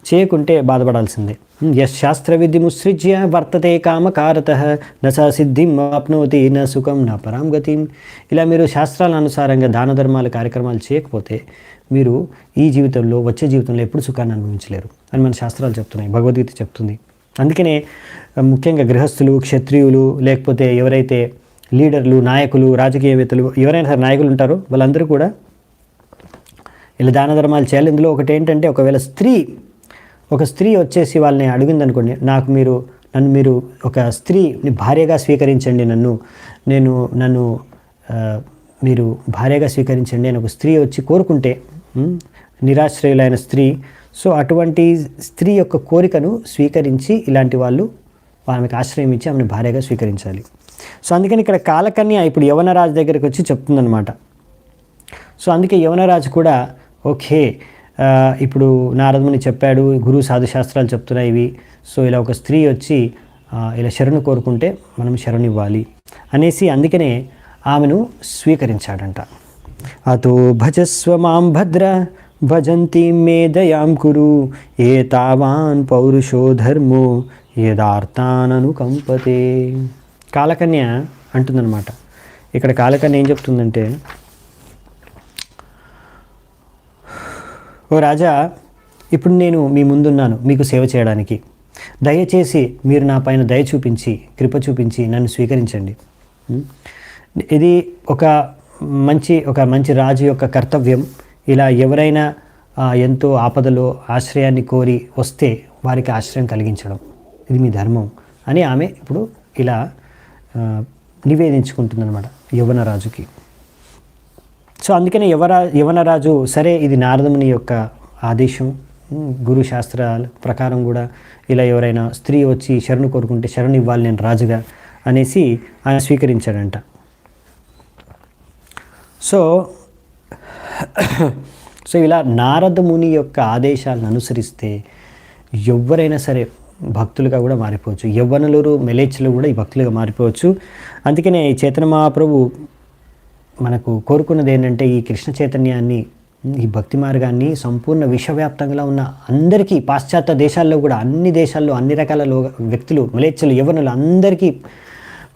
Speaker 1: చేయకుంటే బాధపడాల్సిందే. యస్ శాస్త్ర విధిముత్సృజ్య వర్తతే కామకారతః న స సిద్ధిం ఆప్నోతి న సుఖం న పరాం గతిం. ఇలా మీరు శాస్త్రాల అనుసారంగా దాన ధర్మాల కార్యక్రమాలు చేయకపోతే మీరు ఈ జీవితంలో, వచ్చే జీవితంలో ఎప్పుడు సుఖాన్ని అనుభవించలేరు అని మన శాస్త్రాలు చెప్తున్నాయి, భగవద్గీత చెప్తుంది. అందుకనే ముఖ్యంగా గృహస్థులు, క్షత్రియులు, లేకపోతే ఎవరైతే లీడర్లు, నాయకులు, రాజకీయవేత్తలు, ఎవరైనా సరే నాయకులు ఉంటారో వాళ్ళందరూ కూడా ఇలా దాన ధర్మాలు చేయాలి. ఇందులో ఒకటి ఏంటంటే, ఒకవేళ ఒక స్త్రీ వచ్చేసి వాళ్ళని అడిగింది అనుకోండి, నన్ను మీరు ఒక స్త్రీని భార్యగా స్వీకరించండి, నన్ను మీరు భార్యగా స్వీకరించండి అని ఒక స్త్రీ వచ్చి కోరుకుంటే, నిరాశ్రయులైన స్త్రీ, సో అటువంటి స్త్రీ యొక్క కోరికను స్వీకరించి ఇలాంటి వాళ్ళు ఆమెకు ఆశ్రయం ఇచ్చి ఆమెను భార్యగా స్వీకరించాలి. సో అందుకని ఇక్కడ కాలకన్య ఇప్పుడు యవనరాజు దగ్గరికి వచ్చి చెప్తుందనమాట. సో అందుకే యవనరాజు కూడా ఓకే, ఇప్పుడు నారదముని చెప్పాడు, గురువు సాధుశాస్త్రాలు చెప్తున్నాయి ఇవి, సో ఇలా ఒక స్త్రీ వచ్చి ఇలా శరణు కోరుకుంటే మనం శరణు ఇవ్వాలి అనేసి అందుకనే ఆమెను స్వీకరించాడంట. అతో భజస్వ మాం భద్ర భజంతి మే దయాం కురు ఏ తావాన్ పౌరుషో ధర్మో యదార్థాననుకంపతే. కాలకన్య అంటుందన్నమాట. ఇక్కడ కాలకన్య ఏం చెప్తుందంటే, ఓ రాజా, ఇప్పుడు నేను మీ ముందున్నాను మీకు సేవ చేయడానికి. దయచేసి మీరు నా పైన దయ చూపించి, కృప చూపించి నన్ను స్వీకరించండి. ఇది ఒక మంచి రాజు యొక్క కర్తవ్యం. ఇలా ఎవరైనా ఎంతో ఆపదలో ఆశ్రయాన్ని కోరి వస్తే వారికి ఆశ్రయం కలిగించడం, ఇది మీ ధర్మం అని ఆమె ఇప్పుడు ఇలా నివేదించుకుంటుందన్నమాట యవనరాజుకి. సో అందుకనే యవనరాజు సరే ఇది నారదముని యొక్క ఆదేశం, గురు శాస్త్రాల ప్రకారం కూడా ఇలా ఎవరైనా స్త్రీ వచ్చి శరణు కోరుకుంటే శరణు ఇవ్వాలి నేను రాజుగా అనేసి ఆయన స్వీకరించాడంట. సో ఇలా నారద ముని యొక్క ఆదేశాలను అనుసరిస్తే ఎవరైనా సరే భక్తులుగా కూడా మారిపోవచ్చు. యవ్వనులు మెలేచ్చులు కూడా ఈ భక్తులుగా మారిపోవచ్చు. అందుకనే ఈ చైతన్య మహాప్రభు మనకు కోరుకున్నది ఏంటంటే ఈ కృష్ణ చైతన్యాన్ని, ఈ భక్తి మార్గాన్ని సంపూర్ణ విశ్వవ్యాప్తంగా ఉన్న అందరికీ, పాశ్చాత్య దేశాల్లో కూడా అన్ని దేశాల్లో అన్ని రకాల వ్యక్తులు, మలేచ్చులు, యవ్వనులు అందరికీ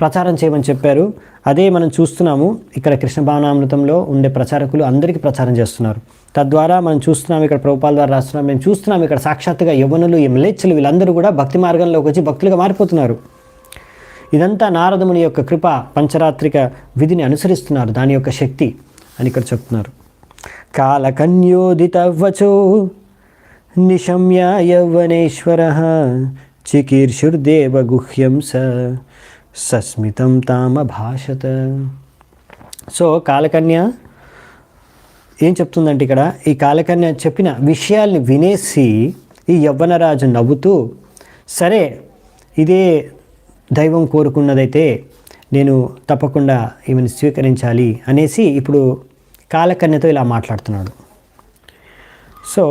Speaker 1: ప్రచారం చేయమని చెప్పారు. అదే మనం చూస్తున్నాము ఇక్కడ కృష్ణ భావనామృతంలో ఉండే ప్రచారకులు అందరికీ ప్రచారం చేస్తున్నారు. తద్వారా మనం చూస్తున్నాం, ఇక్కడ ప్రభుపాల ద్వారా రాస్తున్నాం, మేము చూస్తున్నాం ఇక్కడ సాక్షాత్తుగా యవ్వనులు, ఈ మలేచ్చులు వీళ్ళందరూ కూడా భక్తి మార్గంలోకి వచ్చి భక్తులుగా మారిపోతున్నారు. ఇదంతా నారదముని యొక్క కృప, పంచరాత్రిక విధిని అనుసరిస్తున్నారు, దాని యొక్క శక్తి అని ఇక్కడ చెప్తున్నారు. కాలకన్యోదితవచో నిశమ్య యవ్వనేశ్వర చికీర్షుర్దేవ గుహ్యం సస్మితం తామ భాషత. సో కాలకన్య ఏం చెప్తుందంటే ఇక్కడ, ఈ కాలకన్య చెప్పిన విషయాల్ని వినేసి ఈ యవ్వనరాజు నవ్వుతూ, సరే ఇదే దైవం కోరుకున్నదైతే నేను తప్పకుండా ఈమెను స్వీకరించాలి అనేసి ఇప్పుడు కాలకన్యతో ఇలా మాట్లాడుతున్నాడు. సో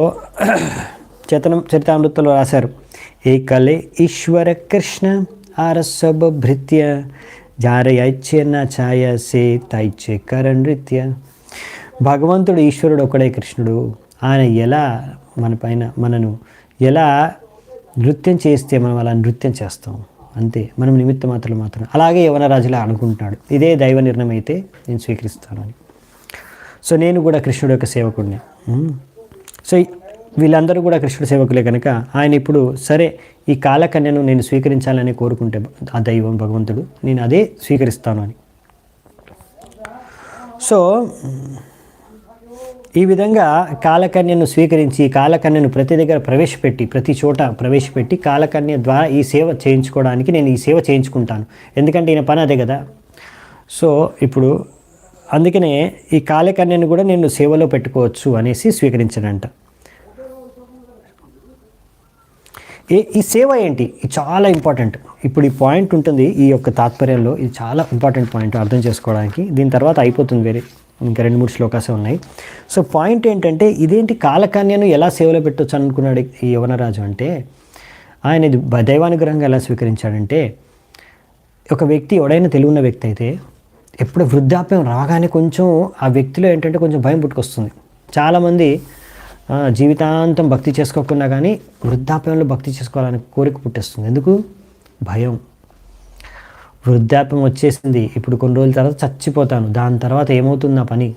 Speaker 1: చరితామృతంలో రాశారు, ఏకలే ఈశ్వర కృష్ణ ఆరసభృత్య జారయైచ్యన్న ఛాయ సే తైచ్య కర నృత్య. భగవంతుడు ఈశ్వరుడు ఒకడే కృష్ణుడు. ఆయన ఎలా మనను ఎలా నృత్యం చేస్తే మనం అలా నృత్యం చేస్తాం, అంతే. మనం నిమిత్త మాత్రం అలాగే యవనరాజులా అనుకుంటున్నాడు, ఇదే దైవ నిర్ణయం అయితే నేను స్వీకరిస్తాను అని. సో నేను కూడా కృష్ణుడు యొక్క సేవకుడిని. సో వీళ్ళందరూ కూడా కృష్ణుడు సేవకులే కనుక ఆయన ఇప్పుడు సరే ఈ కాలకన్యను నేను స్వీకరించాలని కోరుకుంటే ఆ దైవం భగవంతుడు, నేను అదే స్వీకరిస్తాను అని. సో ఈ విధంగా కాలకన్యను స్వీకరించి, కాలకన్యను ప్రతి దగ్గర ప్రవేశపెట్టి, ప్రతి చోట ప్రవేశపెట్టి కాలకన్య ద్వారా ఈ సేవ చేయించుకోవడానికి నేను ఈ సేవ చేయించుకుంటాను, ఎందుకంటే ఈయన పని అదే కదా. సో ఇప్పుడు అందుకనే ఈ కాలకన్యను కూడా నేను సేవలో పెట్టుకోవచ్చు అనేసి స్వీకరించానంట. ఈ సేవ ఏంటి? ఇది చాలా ఇంపార్టెంట్. ఇప్పుడు ఈ పాయింట్ ఉంటుంది ఈ యొక్క తాత్పర్యంలో, ఇది చాలా ఇంపార్టెంట్ పాయింట్ అర్థం చేసుకోవడానికి. దీని తర్వాత అయిపోతుంది, వేరే ఇంకా 2-3 శ్లోకాసే ఉన్నాయి. సో పాయింట్ ఏంటంటే, ఇదేంటి కాలకన్యను ఎలా సేవలో పెట్టవచ్చు అనుకున్నాడు ఈ యవనరాజు అంటే, ఆయన ఇది దైవానుగ్రహంగా ఎలా స్వీకరించాడంటే, ఒక వ్యక్తి ఎవడైనా తెలివిన్న వ్యక్తి అయితే ఎప్పుడు వృద్ధాప్యం రాగానే కొంచెం ఆ వ్యక్తిలో ఏంటంటే కొంచెం భయం పుట్టుకొస్తుంది. చాలామంది జీవితాంతం భక్తి చేసుకోకుండా కానీ వృద్ధాప్యంలో భక్తి చేసుకోవాలని కోరిక పుట్టేస్తుంది. ఎందుకు? భయం. వృద్ధాప్యం వచ్చేసింది, ఇప్పుడు కొన్ని రోజుల తర్వాత చచ్చిపోతాను, దాని తర్వాత ఏమవుతుంది నా పని,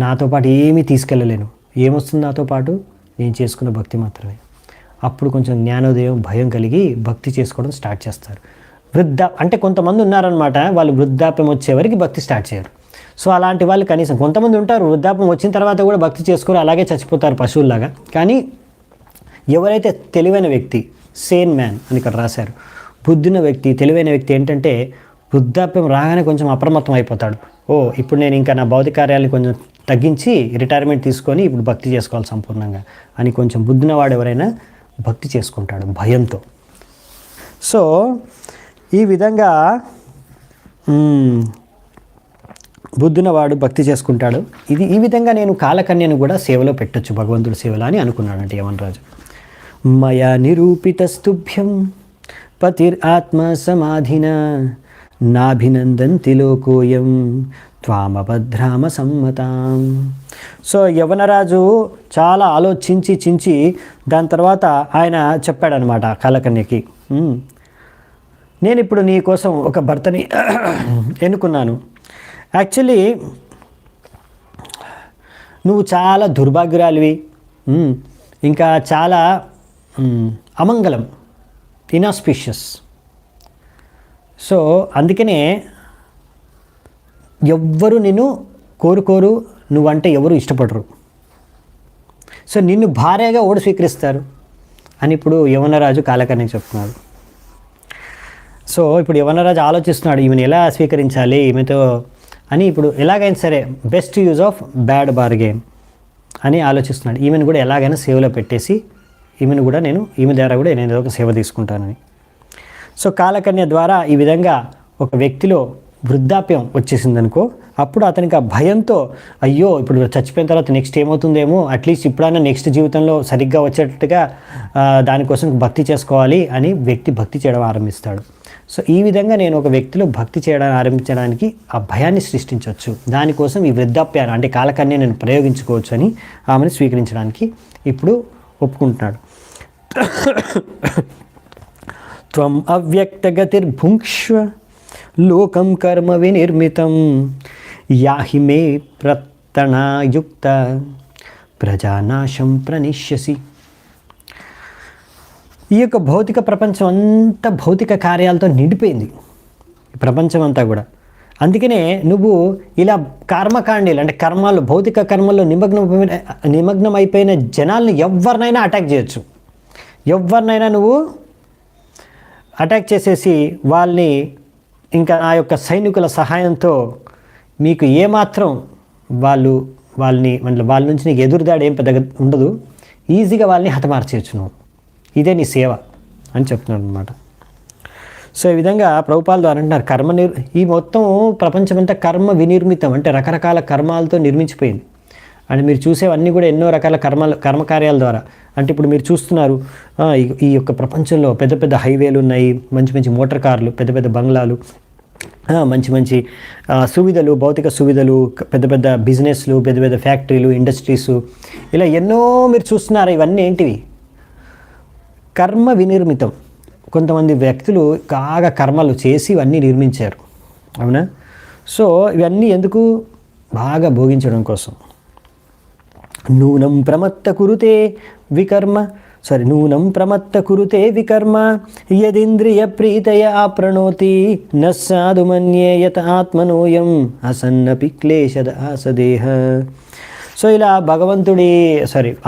Speaker 1: నాతో పాటు ఏమీ తీసుకెళ్ళలేను, ఏమొస్తుంది నాతో పాటు? నేను చేసుకున్న భక్తి మాత్రమే. అప్పుడు కొంచెం జ్ఞానోదయం, భయం కలిగి భక్తి చేసుకోవడం స్టార్ట్ చేస్తారు. అంటే కొంతమంది ఉన్నారనమాట, వాళ్ళు వృద్ధాప్యం వచ్చేవరకు భక్తి స్టార్ట్ చేయరు. సో అలాంటి వాళ్ళు కనీసం కొంతమంది ఉంటారు, వృద్ధాప్యం వచ్చిన తర్వాత కూడా భక్తి చేసుకోరు, అలాగే చచ్చిపోతారు పశువుల్లాగా. కానీ ఎవరైతే తెలివైన వ్యక్తి, సేన్ మ్యాన్ అని ఇక్కడ రాశారు, బుద్ధిన వ్యక్తి, తెలివైన వ్యక్తి ఏంటంటే వృద్ధాప్యం రాగానే కొంచెం అప్రమత్తం అయిపోతాడు. ఇప్పుడు నేను ఇంకా నా భౌతిక కార్యాలను కొంచెం తగ్గించి రిటైర్మెంట్ తీసుకొని ఇప్పుడు భక్తి చేసుకోవాలి సంపూర్ణంగా అని కొంచెం బుద్ధినవాడు ఎవరైనా భక్తి చేసుకుంటాడు భయంతో. సో ఈ విధంగా బుద్ధినవాడు భక్తి చేసుకుంటాడు. ఈ విధంగా నేను కాలకన్యను కూడా సేవలో పెట్టొచ్చు, భగవంతుడి సేవలో అని అనుకున్నాడంటే యవనరాజు. మయా నిరూపితస్తుభ్యం పతిర్ ఆత్మ సమాధిన నాభినందంతి లోకోయం త్వామభద్రామ సమ్మతాం. సో యవనరాజు చాలా ఆలోచించి దాని తర్వాత ఆయన చెప్పాడనమాట కాలకన్యకి, నేను ఇప్పుడు నీ కోసం ఒక భర్తని ఎన్నుకున్నాను. యాక్చువల్లీ నువ్వు చాలా దుర్భాగ్యురాలివి, ఇంకా చాలా అమంగళం, ఇనాస్పిషియస్. సో అందుకనే ఎవ్వరు నిన్ను కోరుకోరు, నువ్వంటే ఎవరు ఇష్టపడరు. సో నిన్ను భార్యగా ఓడి స్వీకరిస్తారు అని ఇప్పుడు యవనరాజు కాలకన్యకి చెప్తున్నాడు. సో ఇప్పుడు యవనరాజు ఆలోచిస్తున్నాడు, ఈమెను ఎలా స్వీకరించాలి ఈమెతో అని. ఇప్పుడు ఎలాగైనా సరే best use of bad bargain అని ఆలోచిస్తున్నాడు. ఈమెను కూడా ఎలాగైనా సేవలో పెట్టేసి ఈమె ద్వారా కూడా నేను ఏదో ఒక సేవ తీసుకుంటానని. సో కాలకన్య ద్వారా ఈ విధంగా ఒక వ్యక్తిలో వృద్ధాప్యం వచ్చేసిందనుకో, అప్పుడు అతనికి ఆ భయంతో అయ్యో ఇప్పుడు చచ్చిపోయిన తర్వాత నెక్స్ట్ ఏమవుతుందేమో, అట్లీస్ట్ ఇప్పుడైనా నెక్స్ట్ జీవితంలో సరిగ్గా వచ్చేటట్టుగా దానికోసం భక్తి చేసుకోవాలి అని వ్యక్తి భక్తి చేయడం ఆరంభిస్తాడు. సో ఈ విధంగా నేను ఒక వ్యక్తిలో భక్తి చేయడం ఆరంభించడానికి ఆ భయాన్ని సృష్టించవచ్చు, దానికోసం ఈ వృద్ధాప్యాన్ని అంటే కాలకన్య నేను ప్రయోగించుకోవచ్చు అని ఆమెను స్వీకరించడానికి ఇప్పుడు ఒప్పుకుంటున్నాడు. త్వం అవ్యక్తగతిర్భుంక్ష్వ లోకం కర్మ వినిర్మితం యాహి మే ప్రత్తనాయుక్త ప్రజానాశం ప్రణిష్యసి. ఈ యొక్క భౌతిక ప్రపంచం అంతా భౌతిక కార్యాలతో నిండిపోయింది, ప్రపంచం అంతా కూడా. అందుకనే నువ్వు ఇలా కర్మకాండీలు అంటే కర్మాలు, భౌతిక కర్మల్లో నిమగ్నం అయిపోయిన జనాలను ఎవరినైనా అటాక్ చేయొచ్చు. ఎవరినైనా నువ్వు అటాక్ చేసేసి వాళ్ళని ఇంకా ఆ యొక్క సైనికుల సహాయంతో మీకు ఏమాత్రం వాళ్ళ నుంచి నీకు ఎదురుదాడి ఏం పెద్దగా ఉండదు, ఈజీగా వాళ్ళని హతమార్చేయచ్చు నువ్వు. ఇదే నీ సేవ అని చెప్తున్నాడు అనమాట. సో ఈ విధంగా ప్రభుపాల ద్వారా అంటున్నారు ఈ మొత్తం ప్రపంచమంతా కర్మ వినిర్మితం అంటే రకరకాల కర్మాలతో నిర్మించిపోయింది. అంటే మీరు చూసేవన్నీ కూడా ఎన్నో రకాల కర్మకార్యాల ద్వారా. అంటే ఇప్పుడు మీరు చూస్తున్నారు ఈ యొక్క ప్రపంచంలో పెద్ద పెద్ద హైవేలు ఉన్నాయి, మంచి మంచి మోటార్ కార్లు, పెద్ద పెద్ద బంగ్లాలు, మంచి మంచి సువిధలు, భౌతిక సువిధలు, పెద్ద పెద్ద బిజినెస్లు, పెద్ద పెద్ద ఫ్యాక్టరీలు, ఇండస్ట్రీస్, ఇలా ఎన్నో మీరు చూస్తున్నారు. ఇవన్నీ ఏంటివి? కర్మ వినిర్మితం. కొంతమంది వ్యక్తులు బాగా కర్మలు చేసి ఇవన్నీ నిర్మించారు, అవునా? సో ఇవన్నీ ఎందుకు? బాగా భోగించడం కోసం. నూనం ప్రమత్త కురుతే వికర్మ యదింద్రియ ప్రీతయ ప్రణోతి నస్సాదు మన్యేయత ఆత్మనోయం అసన్నపి క్లేశద ఆసదేహ. సో ఇలా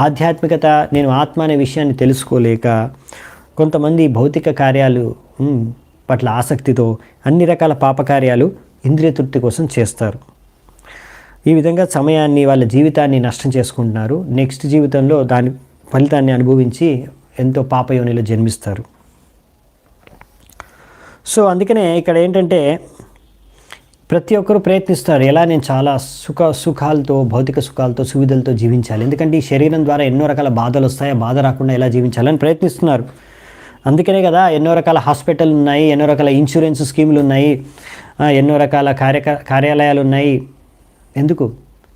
Speaker 1: ఆధ్యాత్మికత, నేను ఆత్మ అనే విషయాన్ని తెలుసుకోలేక కొంతమంది భౌతిక కార్యాలు పట్ల ఆసక్తితో అన్ని రకాల పాపకార్యాలు ఇంద్రియ తృప్తి కోసం చేస్తారు. ఈ విధంగా సమయాన్ని, వాళ్ళ జీవితాన్ని నష్టం చేసుకుంటున్నారు. నెక్స్ట్ జీవితంలో దాని ఫలితాన్ని అనుభవించి ఎంతో పాపయోనిలో జన్మిస్తారు. సో అందుకనే ఇక్కడ ఏంటంటే ప్రతి ఒక్కరూ ప్రయత్నిస్తారు, ఎలా నేను చాలా సుఖాలతో, భౌతిక సుఖాలతో, సువిధలతో జీవించాలి. ఎందుకంటే ఈ శరీరం ద్వారా ఎన్నో రకాల బాధలు వస్తాయి, ఆ బాధ రాకుండా ఎలా జీవించాలని ప్రయత్నిస్తున్నారు. అందుకనే కదా ఎన్నో రకాల హాస్పిటల్ ఉన్నాయి, ఎన్నో రకాల ఇన్సూరెన్స్ స్కీములు ఉన్నాయి, ఎన్నో రకాల కార్యాలయాలు ఉన్నాయి.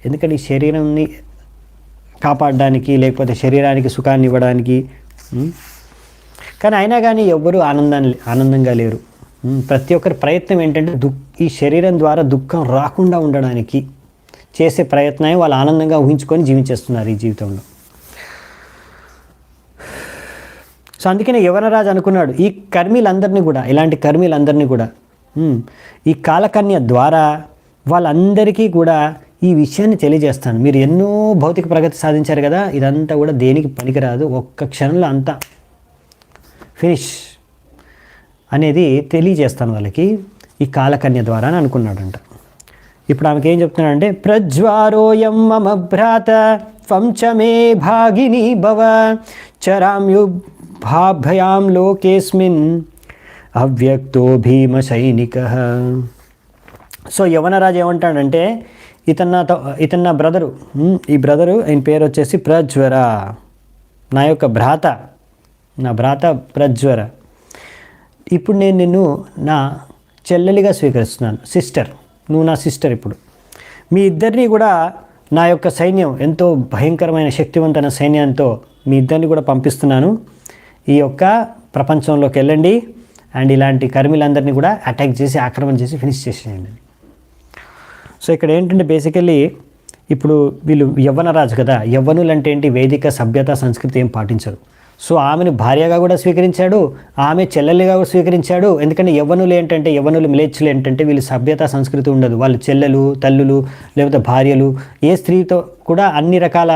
Speaker 1: ఎందుకంటే ఈ శరీరాన్ని కాపాడడానికి, లేకపోతే శరీరానికి సుఖాన్ని ఇవ్వడానికి. కానీ అయినా కానీ ఎవ్వరూ ఆనందంగా లేరు. ప్రతి ఒక్కరి ప్రయత్నం ఏంటంటే ఈ శరీరం ద్వారా దుఃఖం రాకుండా ఉండడానికి చేసే ప్రయత్నమే వాళ్ళు ఆనందంగా ఊహించుకొని జీవించేస్తున్నారు ఈ జీవితంలో. సో అందుకనే యవనరాజు అనుకున్నాడు, ఈ ఇలాంటి కర్మీలందరినీ కూడా ఈ కాలకన్య ద్వారా వాళ్ళందరికీ కూడా ఈ విషయాన్ని తెలియజేస్తాను. మీరు ఎన్నో భౌతిక ప్రగతి సాధించారు కదా, ఇదంతా కూడా దేనికి పనికిరాదు, ఒక్క క్షణంలో అంతా ఫినిష్ అనేది తెలియజేస్తాను వాళ్ళకి ఈ కాలకన్య ద్వారా అని అనుకున్నాడంట. ఇప్పుడు ఆమెకి ఏం చెప్తున్నాడంటే, ప్రజ్వారోయం మమ భ్రాత వంచమే భాగిని భవ చరామ్యుభాభయాం లోకేస్మిన్ అవ్యక్తో భీమ సైనిక. సో యవనరాజు ఏమంటాడంటే, ఇతను నా బ్రదరు, ఈ బ్రదరు ఆయన పేరు వచ్చేసి ప్రజ్వర, నా యొక్క భ్రాత, నా భ్రాత ప్రజ్వర. ఇప్పుడు నేను నిన్ను నా చెల్లెలిగా స్వీకరిస్తున్నాను, సిస్టర్, నువ్వు నా సిస్టర్. ఇప్పుడు మీ ఇద్దరిని కూడా నా యొక్క సైన్యం, ఎంతో భయంకరమైన శక్తివంతమైన సైన్యంతో మీ ఇద్దరిని కూడా పంపిస్తున్నాను. ఈ యొక్క ప్రపంచంలోకి వెళ్ళండి అండ్ ఇలాంటి కర్మిలందరినీ కూడా అటాక్ చేసి, ఆక్రమణ చేసి ఫినిష్ చేసేయండి. సో ఇక్కడ ఏంటంటే బేసికల్లీ ఇప్పుడు వీళ్ళు యవ్వనరాజు కదా, యవ్వనులు అంటే ఏంటి? వేదిక సభ్యత సంస్కృతి ఏం పాటించరు. సో ఆమెను భార్యగా కూడా స్వీకరించాడు, ఆమె చెల్లెలుగా కూడా స్వీకరించాడు. ఎందుకంటే యవ్వనులు మిలేచ్చులు ఏంటంటే వీళ్ళు సభ్యత సంస్కృతి ఉండదు. వాళ్ళు చెల్లెలు, తల్లులు, లేకపోతే భార్యలు, ఏ స్త్రీతో కూడా అన్ని రకాల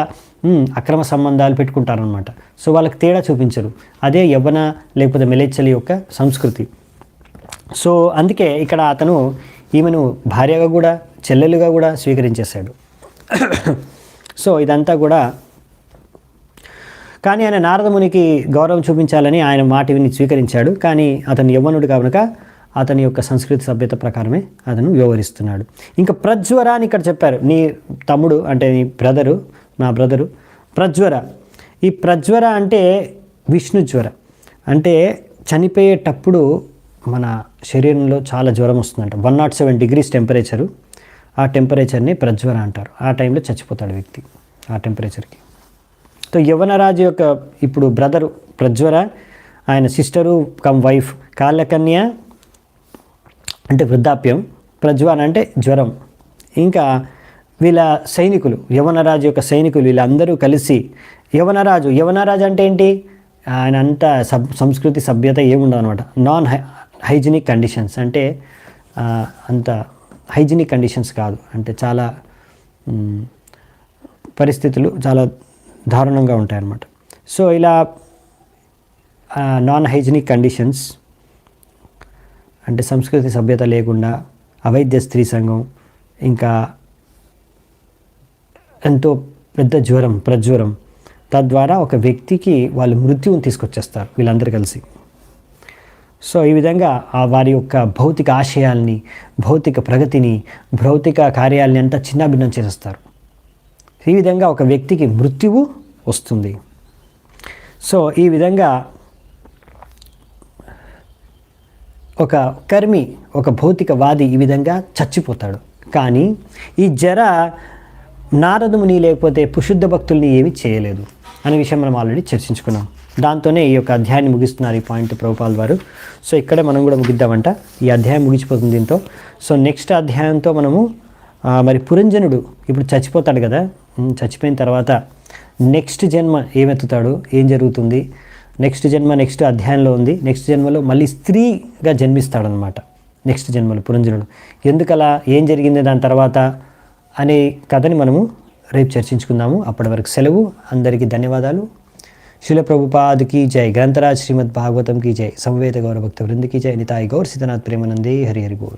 Speaker 1: అక్రమ సంబంధాలు పెట్టుకుంటారనమాట. సో వాళ్ళకి తేడా చూపించరు. అదే యవ్వన లేకపోతే మిలేచ్చల యొక్క సంస్కృతి. సో అందుకే ఇక్కడ అతను ఈమెను భార్యగా కూడా చెల్లెలుగా కూడా స్వీకరించేశాడు. సో ఇదంతా కూడా, కానీ ఆయన నారదమునికి గౌరవం చూపించాలని ఆయన మాట విని స్వీకరించాడు. కానీ అతను యవ్వనుడు కనుక అతని యొక్క సంస్కృతి సభ్యత ప్రకారమే అతను వ్యవహరిస్తున్నాడు. ఇంకా ప్రజ్వర అని ఇక్కడ చెప్పారు. నీ తమ్ముడు అంటే నీ బ్రదరు, నా బ్రదరు ప్రజ్వర. ఈ ప్రజ్వర అంటే విష్ణుజ్వర, అంటే చనిపోయేటప్పుడు మన శరీరంలో చాలా జ్వరం వస్తుందంట. 107 degrees టెంపరేచరు. ఆ టెంపరేచర్ని ప్రజ్వర అంటారు. ఆ టైంలో చచ్చిపోతాడు వ్యక్తి ఆ టెంపరేచర్కి. సో యవనరాజు యొక్క ఇప్పుడు బ్రదరు ప్రజ్వర, ఆయన సిస్టరు కమ్ వైఫ్ కాలకన్య అంటే వృద్ధాప్యం, ప్రజ్వర అంటే జ్వరం. ఇంకా వీళ్ళ సైనికులు, యవనరాజు యొక్క సైనికులు వీళ్ళందరూ కలిసి యవనరాజు అంటే ఏంటి, ఆయన అంతా సంస్కృతి సభ్యత ఏముండదు అనమాట. నాన్ హైజీనిక్ కండిషన్స్ అంటే అంత హైజీనిక్ కండిషన్స్ కాదు, అంటే చాలా పరిస్థితులు చాలా దారుణంగా ఉంటాయన్నమాట. సో ఇలా నాన్ హైజీనిక్ కండిషన్స్ అంటే సంస్కృతి సభ్యత లేకుండా అవైద్య స్త్రీ సంఘం, ఇంకా ఎంతో పెద్ద జ్వరం ప్రజ్వరం, తద్వారా ఒక వ్యక్తికి వాళ్ళు మృత్యువుని తీసుకొచ్చేస్తారు వీళ్ళందరూ కలిసి. సో ఈ విధంగా వారి యొక్క భౌతిక ఆశయాల్ని, భౌతిక ప్రగతిని, భౌతిక కార్యాలని అంతా చిన్నాభిన్నం చేసేస్తారు. ఈ విధంగా ఒక వ్యక్తికి మృత్యువు వస్తుంది. సో ఈ విధంగా ఒక కర్మి, ఒక భౌతికవాది ఈ విధంగా చచ్చిపోతాడు. కానీ ఈ జర నారద ముని లేకపోతే పుశుద్ధ భక్తుల్ని ఏమీ చేయలేదు అనే విషయం మనం ఆల్రెడీ చర్చించుకున్నాం. దాంతోనే ఈ యొక్క అధ్యాయాన్ని ముగిస్తున్నారు ఈ పాయింట్ ప్రభుపాల్ వారు. సో ఇక్కడే మనం కూడా ముగిద్దామంట. ఈ అధ్యాయం ముగిసిపోతుంది దీంతో. సో నెక్స్ట్ అధ్యాయంతో మనము మరి పురంజనుడు ఇప్పుడు చచ్చిపోతాడు కదా, చచ్చిపోయిన తర్వాత నెక్స్ట్ జన్మ ఏమెత్తుతాడు, ఏం జరుగుతుంది, నెక్స్ట్ జన్మ నెక్స్ట్ అధ్యాయంలో ఉంది. నెక్స్ట్ జన్మలో మళ్ళీ స్త్రీగా జన్మిస్తాడనమాట నెక్స్ట్ జన్మలో పురంజనుడు. ఎందుకలా, ఏం జరిగింది దాని తర్వాత అనే కథని మనము రేపు చర్చించుకుందాము. అప్పటి వరకు సెలవు. అందరికీ ధన్యవాదాలు. శిల ప్రభుపాద్ की जय, ग्रंथराज श्रीमद् भागवतम की जय, समवेत गौर भक्त वृंद की जय, निताई गौर सीतानाथ प्रेमानंदे, हरि हरि बोल.